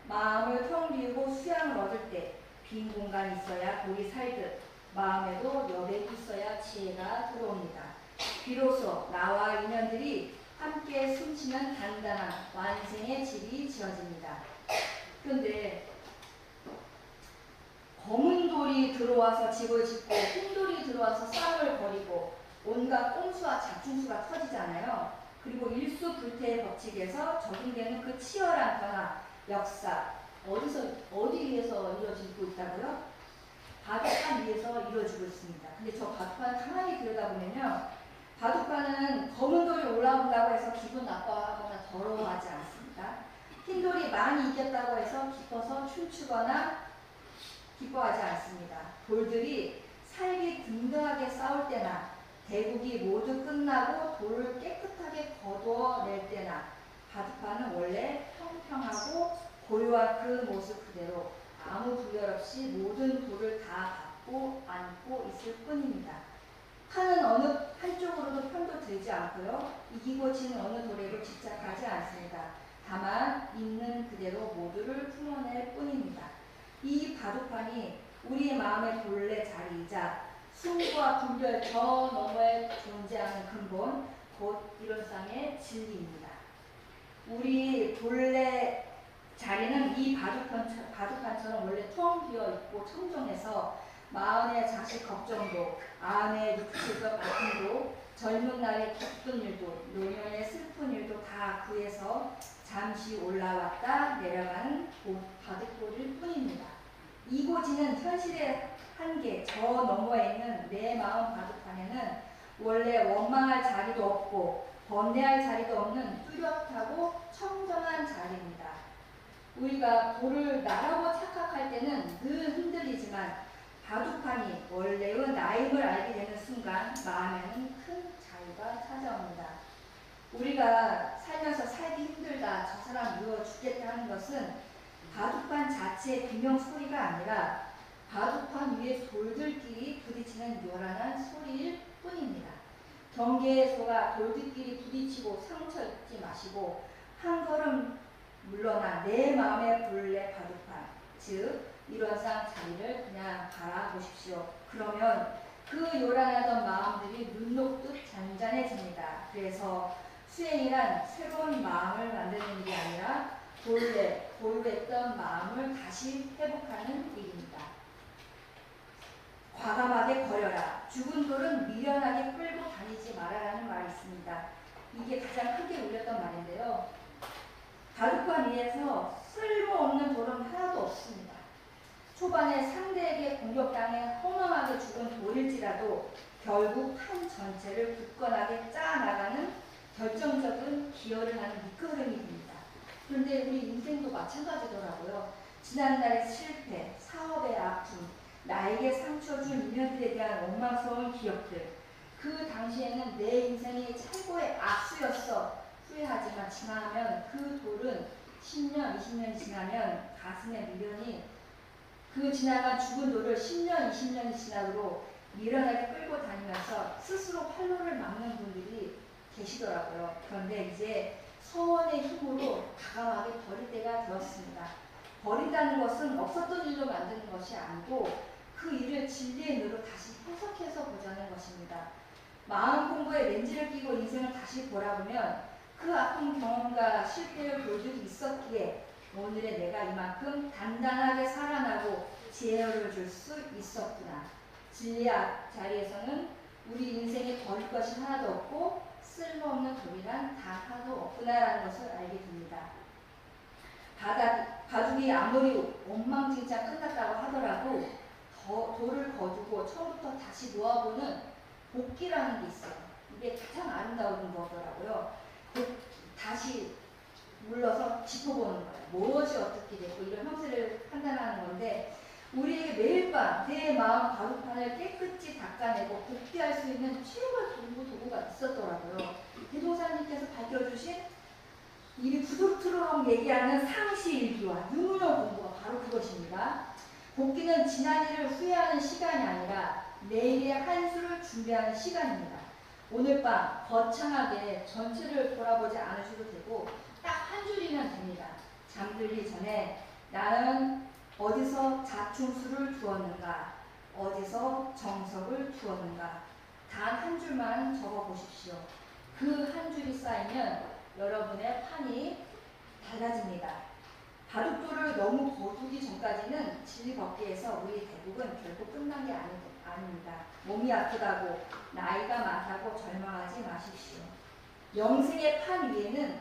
마음을 텅 비우고 수양을 얻을 때 빈 공간이 있어야 돌이 살듯 마음에도 여백이 있어야 지혜가 들어옵니다. 비로소 나와 인연들이 함께 숨쉬는 단단한 완생의 집이 지어집니다. 그런데 검은 돌이 들어와서 집을 짓고 흰 돌이 들어와서 싸움을 벌이고 온갖 꼼수와 자충수가 터지잖아요. 그리고 일수불태의 법칙에서 적용되는 그 치열한 변화, 역사, 어디에서 이루어지고 있다고요? 바둑판 위에서 이루어지고 있습니다. 근데 저 바둑판 가만히 들여다보면요, 바둑판은 검은 돌이 올라온다고 해서 기분 나빠하거나 더러워하지 않습니다. 흰 돌이 많이 이겼다고 해서 기뻐서 춤추거나 기뻐하지 않습니다. 돌들이 살기 든든하게 싸울 때나 대국이 모두 끝나고 돌을 깨끗하게 거두어낼 때나 바둑판은 원래 평평하고 고요한 그 모습 그대로 아무 부열 없이 모든 돌을 다 받고 안고 있을 뿐입니다. 판은 어느 한쪽으로도 편도 들지 않고요, 이기고 지는 어느 돌에도 집착하지 않습니다. 다만 있는 그대로 모두를 품어낼 뿐입니다. 이 바둑판이 우리의 마음의 본래 자리이자 승부와 분별 저 너머에 존재하는 근본, 곧 이론상의 진리입니다. 우리 본래 자리는 이 바둑판처럼 원래 텅 비어 있고 청정해서 마흔의 자식 걱정도, 아내의 육체적 아픔도, 젊은 날의 기쁜 일도, 노년의 슬픈 일도 다 구해서 잠시 올라왔다 내려가는 바둑돌일 뿐입니다. 이고지는 현실의 한계, 저 너머에 있는 내 마음 바둑판에는 원래 원망할 자리도 없고 번뇌할 자리도 없는 뚜렷하고 청정한 자리입니다. 우리가 돌을 나라고 착각할 때는 늘 흔들리지만 바둑판이 원래의 나임을 알게 되는 순간 마음에는 큰 자유가 찾아옵니다. 우리가 살면서 살기 힘들다, 저 사람 누워 죽겠다 하는 것은 바둑판 자체의 비명 소리가 아니라 바둑판 위에 돌들끼리 부딪히는 요란한 소리일 뿐입니다. 경계에서가 돌들끼리 부딪히고 상처 입지 마시고 한 걸음 물러나 내 마음의 본래 바둑판, 즉 이론상 자리를 그냥 바라보십시오. 그러면 그 요란하던 마음들이 눈 녹듯 잔잔해집니다. 그래서 수행이란 새로운 마음을 만드는 일이 아니라 본래 고유했던 마음을 다시 회복하는 일입니다. 과감하게 버려라. 죽은 돌은 미련하게 끌고 다니지 말아라는 말이 있습니다. 이게 가장 크게 울렸던 말인데요. 바둑판 위에서 쓸모없는 돌은 하나도 없습니다. 초반에 상대에게 공격당해 허망하게 죽은 돌일지라도 결국 판 전체를 굳건하게 짜나가는 결정적인 기여를 하는 밑거름이 됩니다. 그런데 우리 인생도 마찬가지더라고요. 지난날의 실패, 사업의 아픔, 나에게 상처 준 인연들에 대한 원망스러운 기억들, 그 당시에는 내 인생이 최고의 악수였어 후회하지만 지나면 그 돌은 10년, 20년이 지나면 가슴에 미련이 그 지나간 죽은 돌을 10년, 20년이 지나도록 미련하게 끌고 다니면서 스스로 활로를 막는 분들이 계시더라고요. 그런데 이제 서원의 힘으로 과감하게 버릴 때가 되었습니다. 버린다는 것은 없었던 일로 만드는 것이 아니고 그 일을 진리의 눈으로 다시 해석해서 보자는 것입니다. 마음 공부에 렌즈를 끼고 인생을 다시 보라보면 그 아픈 경험과 실패를 볼 적이 있었기에 오늘의 내가 이만큼 단단하게 살아나고 지혜를 줄 수 있었구나. 진리의 자리에서는 우리 인생에 버릴 것이 하나도 없고 쓸모없는 돌이란 단 하나도 없구나라는 것을 알게 됩니다. 바둑이 아무리 엉망진창 끝났다고 하더라도 돌을 거두고 처음부터 다시 놓아보는 복기라는 게 있어요. 이게 가장 아름다운 거더라고요. 다시 물러서 짚어보는 거예요. 무엇이 어떻게 됐고 이런 형태를 판단하는 건데 우리에게 매일 밤 내 마음 바둑판을 깨끗이 닦아내고 복귀할 수 있는 최고의 도구가 있었더라고요. 대도사님께서 밝혀주신 이 부득트럭 얘기하는 상시일기와 유문어 공부가 바로 그것입니다. 복귀는 지난 일을 후회하는 시간이 아니라 내일의 한 수를 준비하는 시간입니다. 오늘 밤 거창하게 전체를 돌아보지 않으셔도 되고 딱 한 줄이면 됩니다. 잠들기 전에 나는 어디서 자충수를 두었는가, 어디서 정석을 두었는가 단 한 줄만 적어보십시오. 그 한 줄이 쌓이면 여러분의 판이 달라집니다. 바둑돌을 너무 거두기 전까지는 진리법계에서 우리 대국은 결국 끝난 게 아닙니다. 몸이 아프다고 나이가 많다고 절망하지 마십시오. 영생의 판 위에는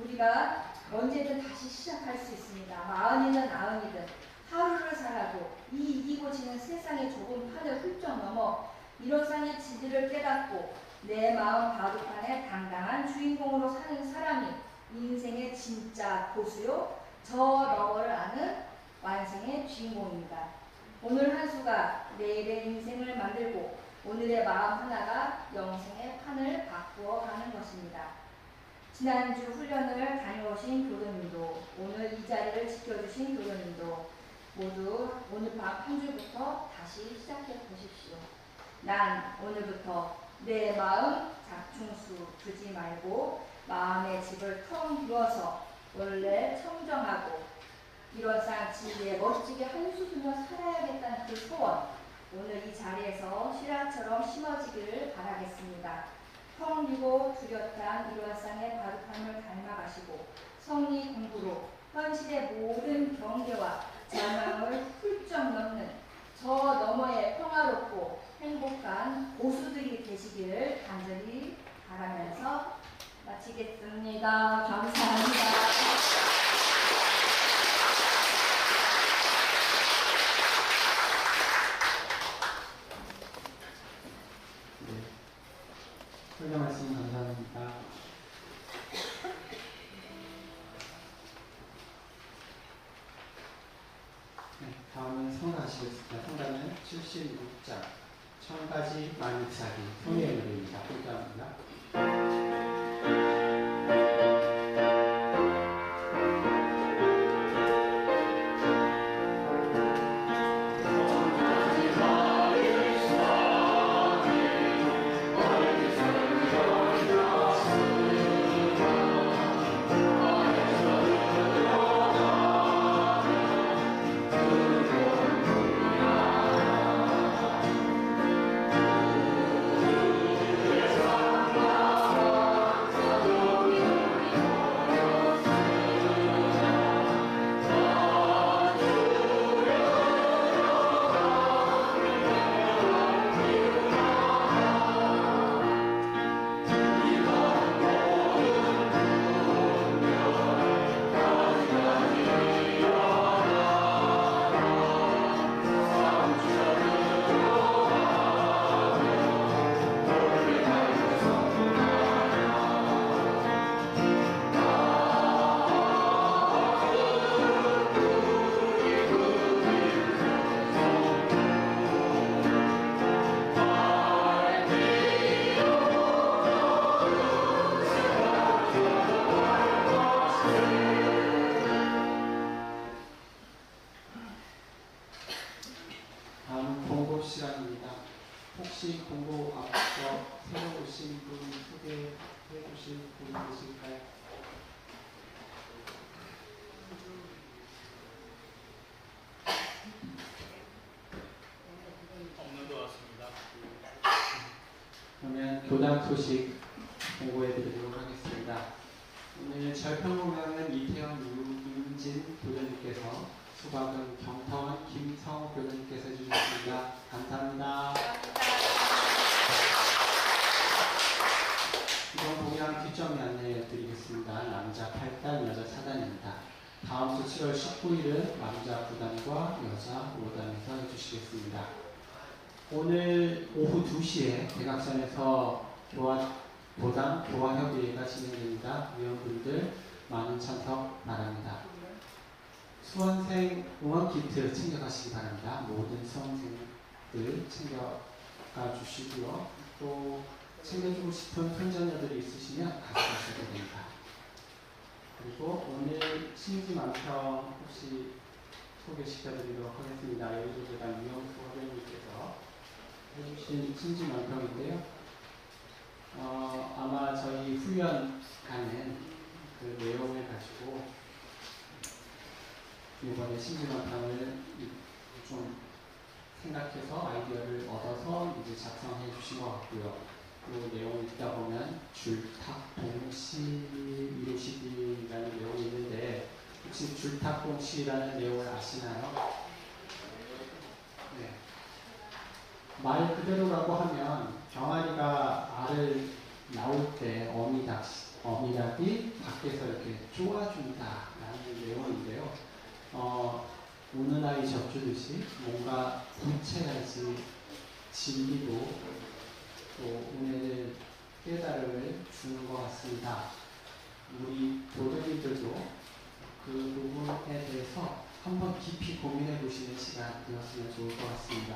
우리가 언제든 다시 시작할 수 있습니다. 40이든 90이든 하루를 살아도 이 이기고 지는 세상의 좁은 판을 훌쩍 넘어 일원상의 진리를 깨닫고 내 마음 바둑판의 당당한 주인공으로 사는 사람이 인생의 진짜 고수요 저 너머를 아는 완성의 주인공입니다. 오늘 한 수가 내일의 인생을 만들고 오늘의 마음 하나가 영생의 판을 바꾸어 가는 것입니다. 지난주 훈련을 다녀오신 교도님도 오늘 이 자리를 지켜주신 교도님도 모두 오늘 밤 한 줄부터 다시 시작해 보십시오. 난 오늘부터 내 마음 잡충수 두지 말고 마음의 집을 텅 비워서 원래 청정하고 일원상 진리에 멋지게 한수 두며 살아야겠다는 그 소원 오늘 이 자리에서 실화처럼 심어지기를 바라겠습니다. 텅 비고 뚜렷한 일원상의 바둑함을 닮아가시고 성리 공부로 현실의 모든 경계와 절망을 훌쩍 넘는 저 너머의 평화롭고 행복한 고수들이 되시기를 간절히 바라면서 마치겠습니다. 감사합니다. 훌륭한 말씀 감사합니다. 네, 다음은 성가시겠습니다. 성가는 76장 천가지 만익사기 손의 노래입니다. 함께합니다. 다음은 공고 시간입니다. 혹시 공고 앞서 새로 오신 분 소개해 주실 분 계실까요? 없는 것 같습니다. 그러면 교당 소식 공고해 드리도록 하겠습니다. 오늘 절평공단은 이태원 윤진 교장님께서 수박은 경타원 김성 교장님께서 해주셨습니다. 감사합니다. 이번 공양 뒷정리 안내해 드리겠습니다. 남자 8단, 여자 4단입니다. 다음 주 7월 19일은 남자 9단과 여자 5단에서 해주시겠습니다. 오늘 오후 2시에 대각선에서 도당 교화협의회가 진행됩니다. 위원분들 많은 참석 바랍니다. 수험생 응원 키트 챙겨가시기 바랍니다. 모든 수험생들 챙겨가 주시고요. 또 챙겨주고 싶은 손자녀들이 있으시면 가져가셔도 됩니다. 그리고 오늘 심지망평 혹시 소개시켜드리도록 하겠습니다. 여의도재단 유영수 선생님께서 해주신 심지망평인데요. 아마 저희 후연 가는 그 내용을 가지고 이번에 심지망평을 좀 생각해서 아이디어를 얻어서 이제 작성해 주신 것 같고요. 그 내용을 읽다 보면 줄탁동시 이루시기라는 내용이 있는데 혹시 줄탁동시라는 내용을 아시나요? 네. 말 그대로라고 하면 병아리가 알을 나올 때 어미닭이 밖에서 이렇게 쪼아준다라는 내용인데요. 우는 아이 젖주듯이 뭔가 부채같이 진리도 또 은혜를 깨달음을 주는 것 같습니다. 우리 교도님들도 그 부분에 대해서 한번 깊이 고민해 보시는 시간 되었으면 좋을 것 같습니다.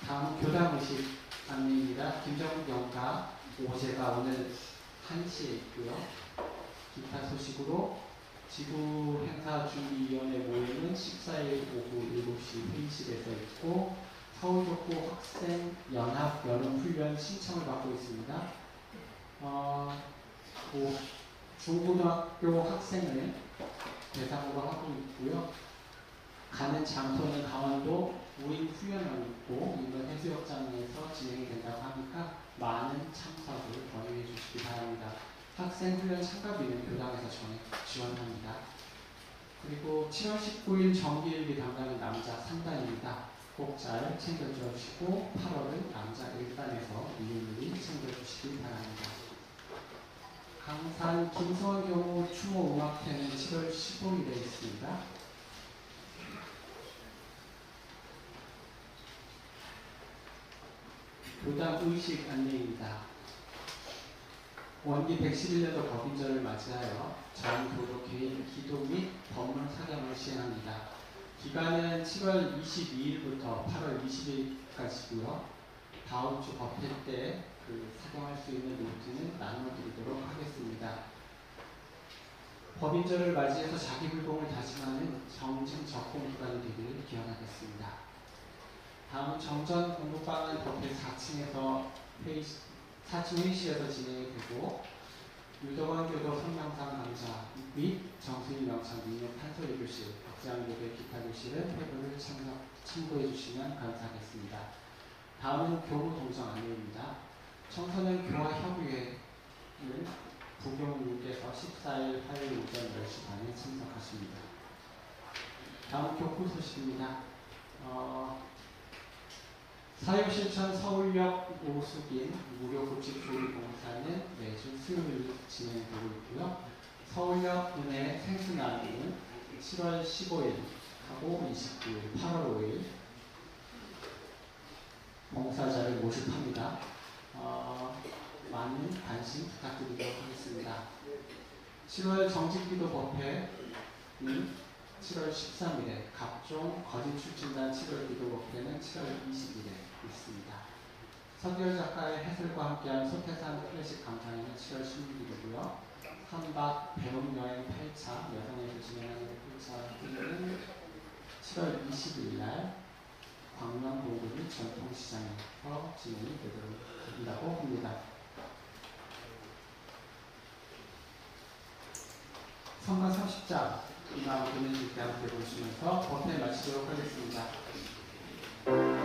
다음 교당의식 안내입니다. 김정국 영가 5제가 오늘 1시에 있고요. 기타 소식으로 지구행사준비위원회 모임은 14일 오후 7시 회의실에서 있고 서울족구 학생연합 여름훈련 신청을 받고 있습니다. 중고등학교 학생을 대상으로 하고 있고요. 가는 장소는 강원도 우인후연을 있고 인근 해수욕장에서 진행이 된다고 하니까 많은 참석을 권유해 주시기 바랍니다. 학생훈련 참가비는 교당에서 지원합니다. 그리고 7월 19일 정기일기 담당인 남자 3단입니다. 꼭 잘 챙겨주시고 8월은 남자 1단에서 미리미리 챙겨주시기 바랍니다. 강산 김서원 경우 추모 음악회는 7월 15일에 있습니다. 교당 의식 안내입니다. 원기 111년도 법인절을 맞이하여 전 교도 개인 기도 및 법문 사경을 시행합니다. 기간은 7월 22일부터 8월 20일까지고요. 다음 주 법회 때 그 사경할 수 있는 루트는 나눠드리도록 하겠습니다. 법인절을 맞이해서 자기불공을 다짐하는 정진 적공 기간이 되기를 기원하겠습니다. 다음 정전 공부방은 법회 4층 회의실에서 진행이 되고 유덕원 교도 성명상 강좌 및 정수인 명창 민족 판소리 교실, 박지환교대 기타 교실은 회부를 참고해 주시면 감사하겠습니다. 다음은 교무 동정 안내입니다. 청소년 교화협의회를 부교님께서 14일 화요일 오전 10시 반에 참석하십니다. 다음 교구 소식입니다. 사유실천 서울역 오수빈 무료급식조리공사는 매주 수요일 진행되고 있고요. 서울역 은혜 생수나눔은 7월 15일 하고 29일, 8월 5일 봉사자를 모집합니다. 많은 관심 부탁드리도록 하겠습니다. 7월 정직기도 법회는 7월 13일에, 각종 거짓 출진단 7월 기도 법회는 7월 20일에 있습니다. 서기열 작가의 해설과 함께한 소태산 클래식 감상회는 7월 16일이고요. 한박 배움여행 8차 여성에서 진행하는 8차는 7월 20일 날 광명동굴 전통시장에서 진행이 되도록 한다고 합니다. 성가 30장 이만 보는 줄때 함께 보시면서 법회 마치도록 하겠습니다. 네.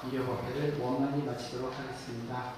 이력 법회를 원만히 마치도록 하겠습니다.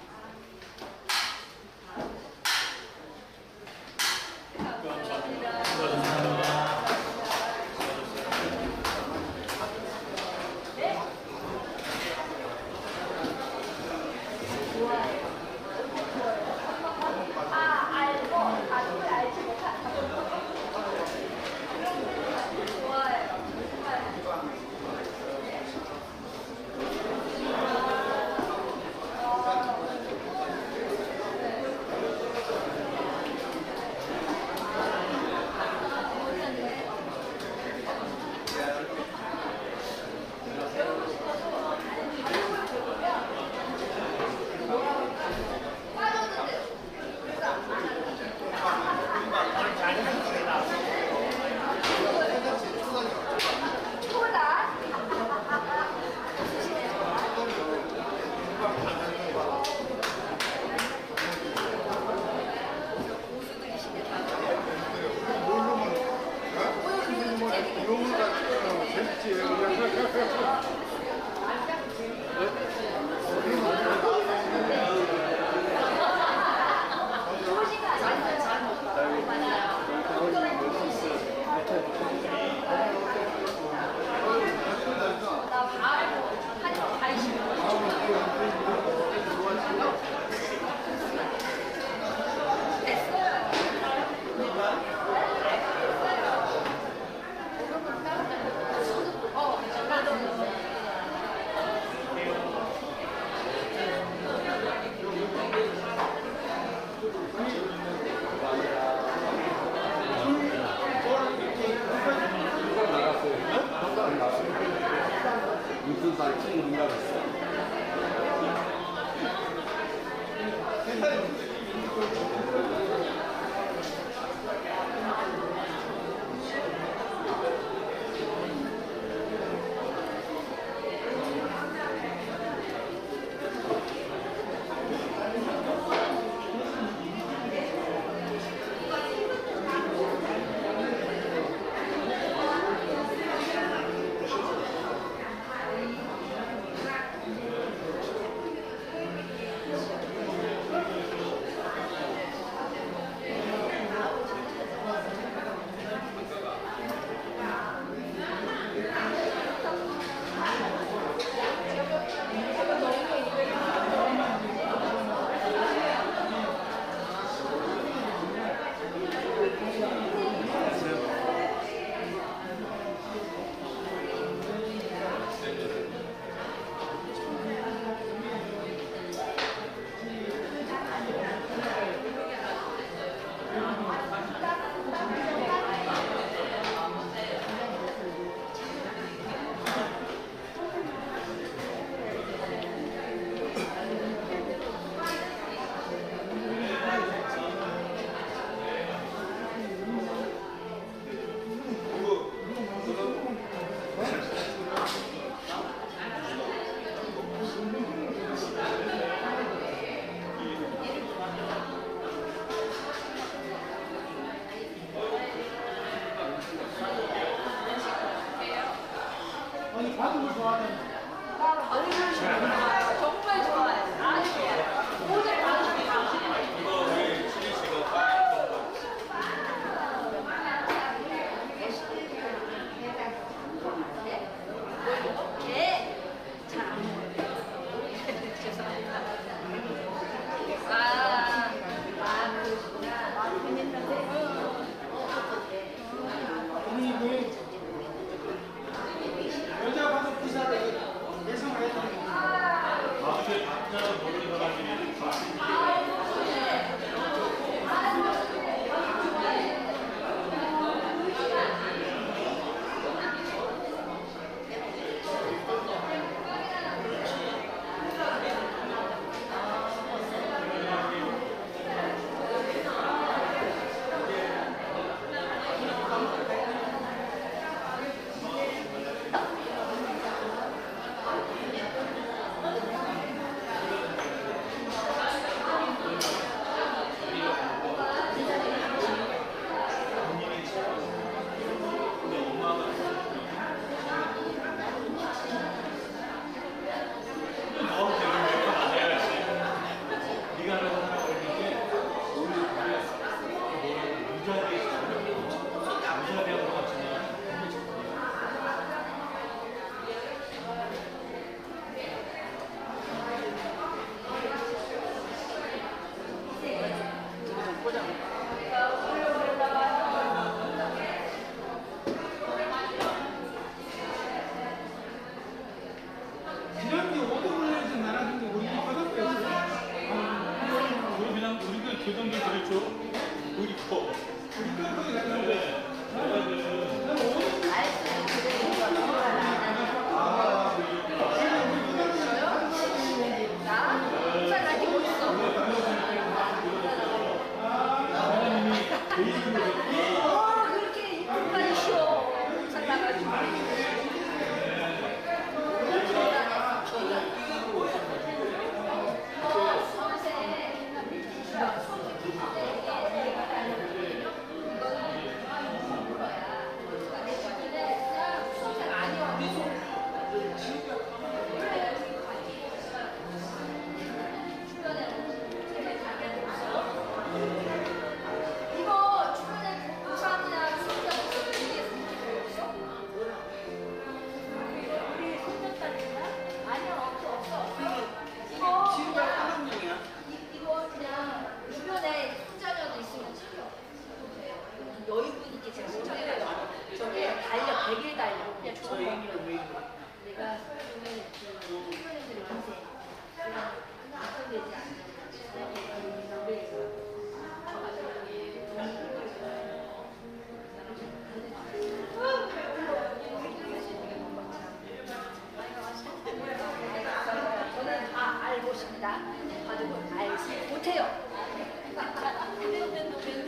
겁니다. 바둑을 알지 못해요.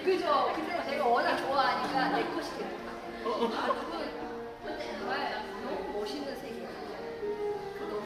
그죠? 근데 내가 워낙 좋아하니까 내 것이 됩니다.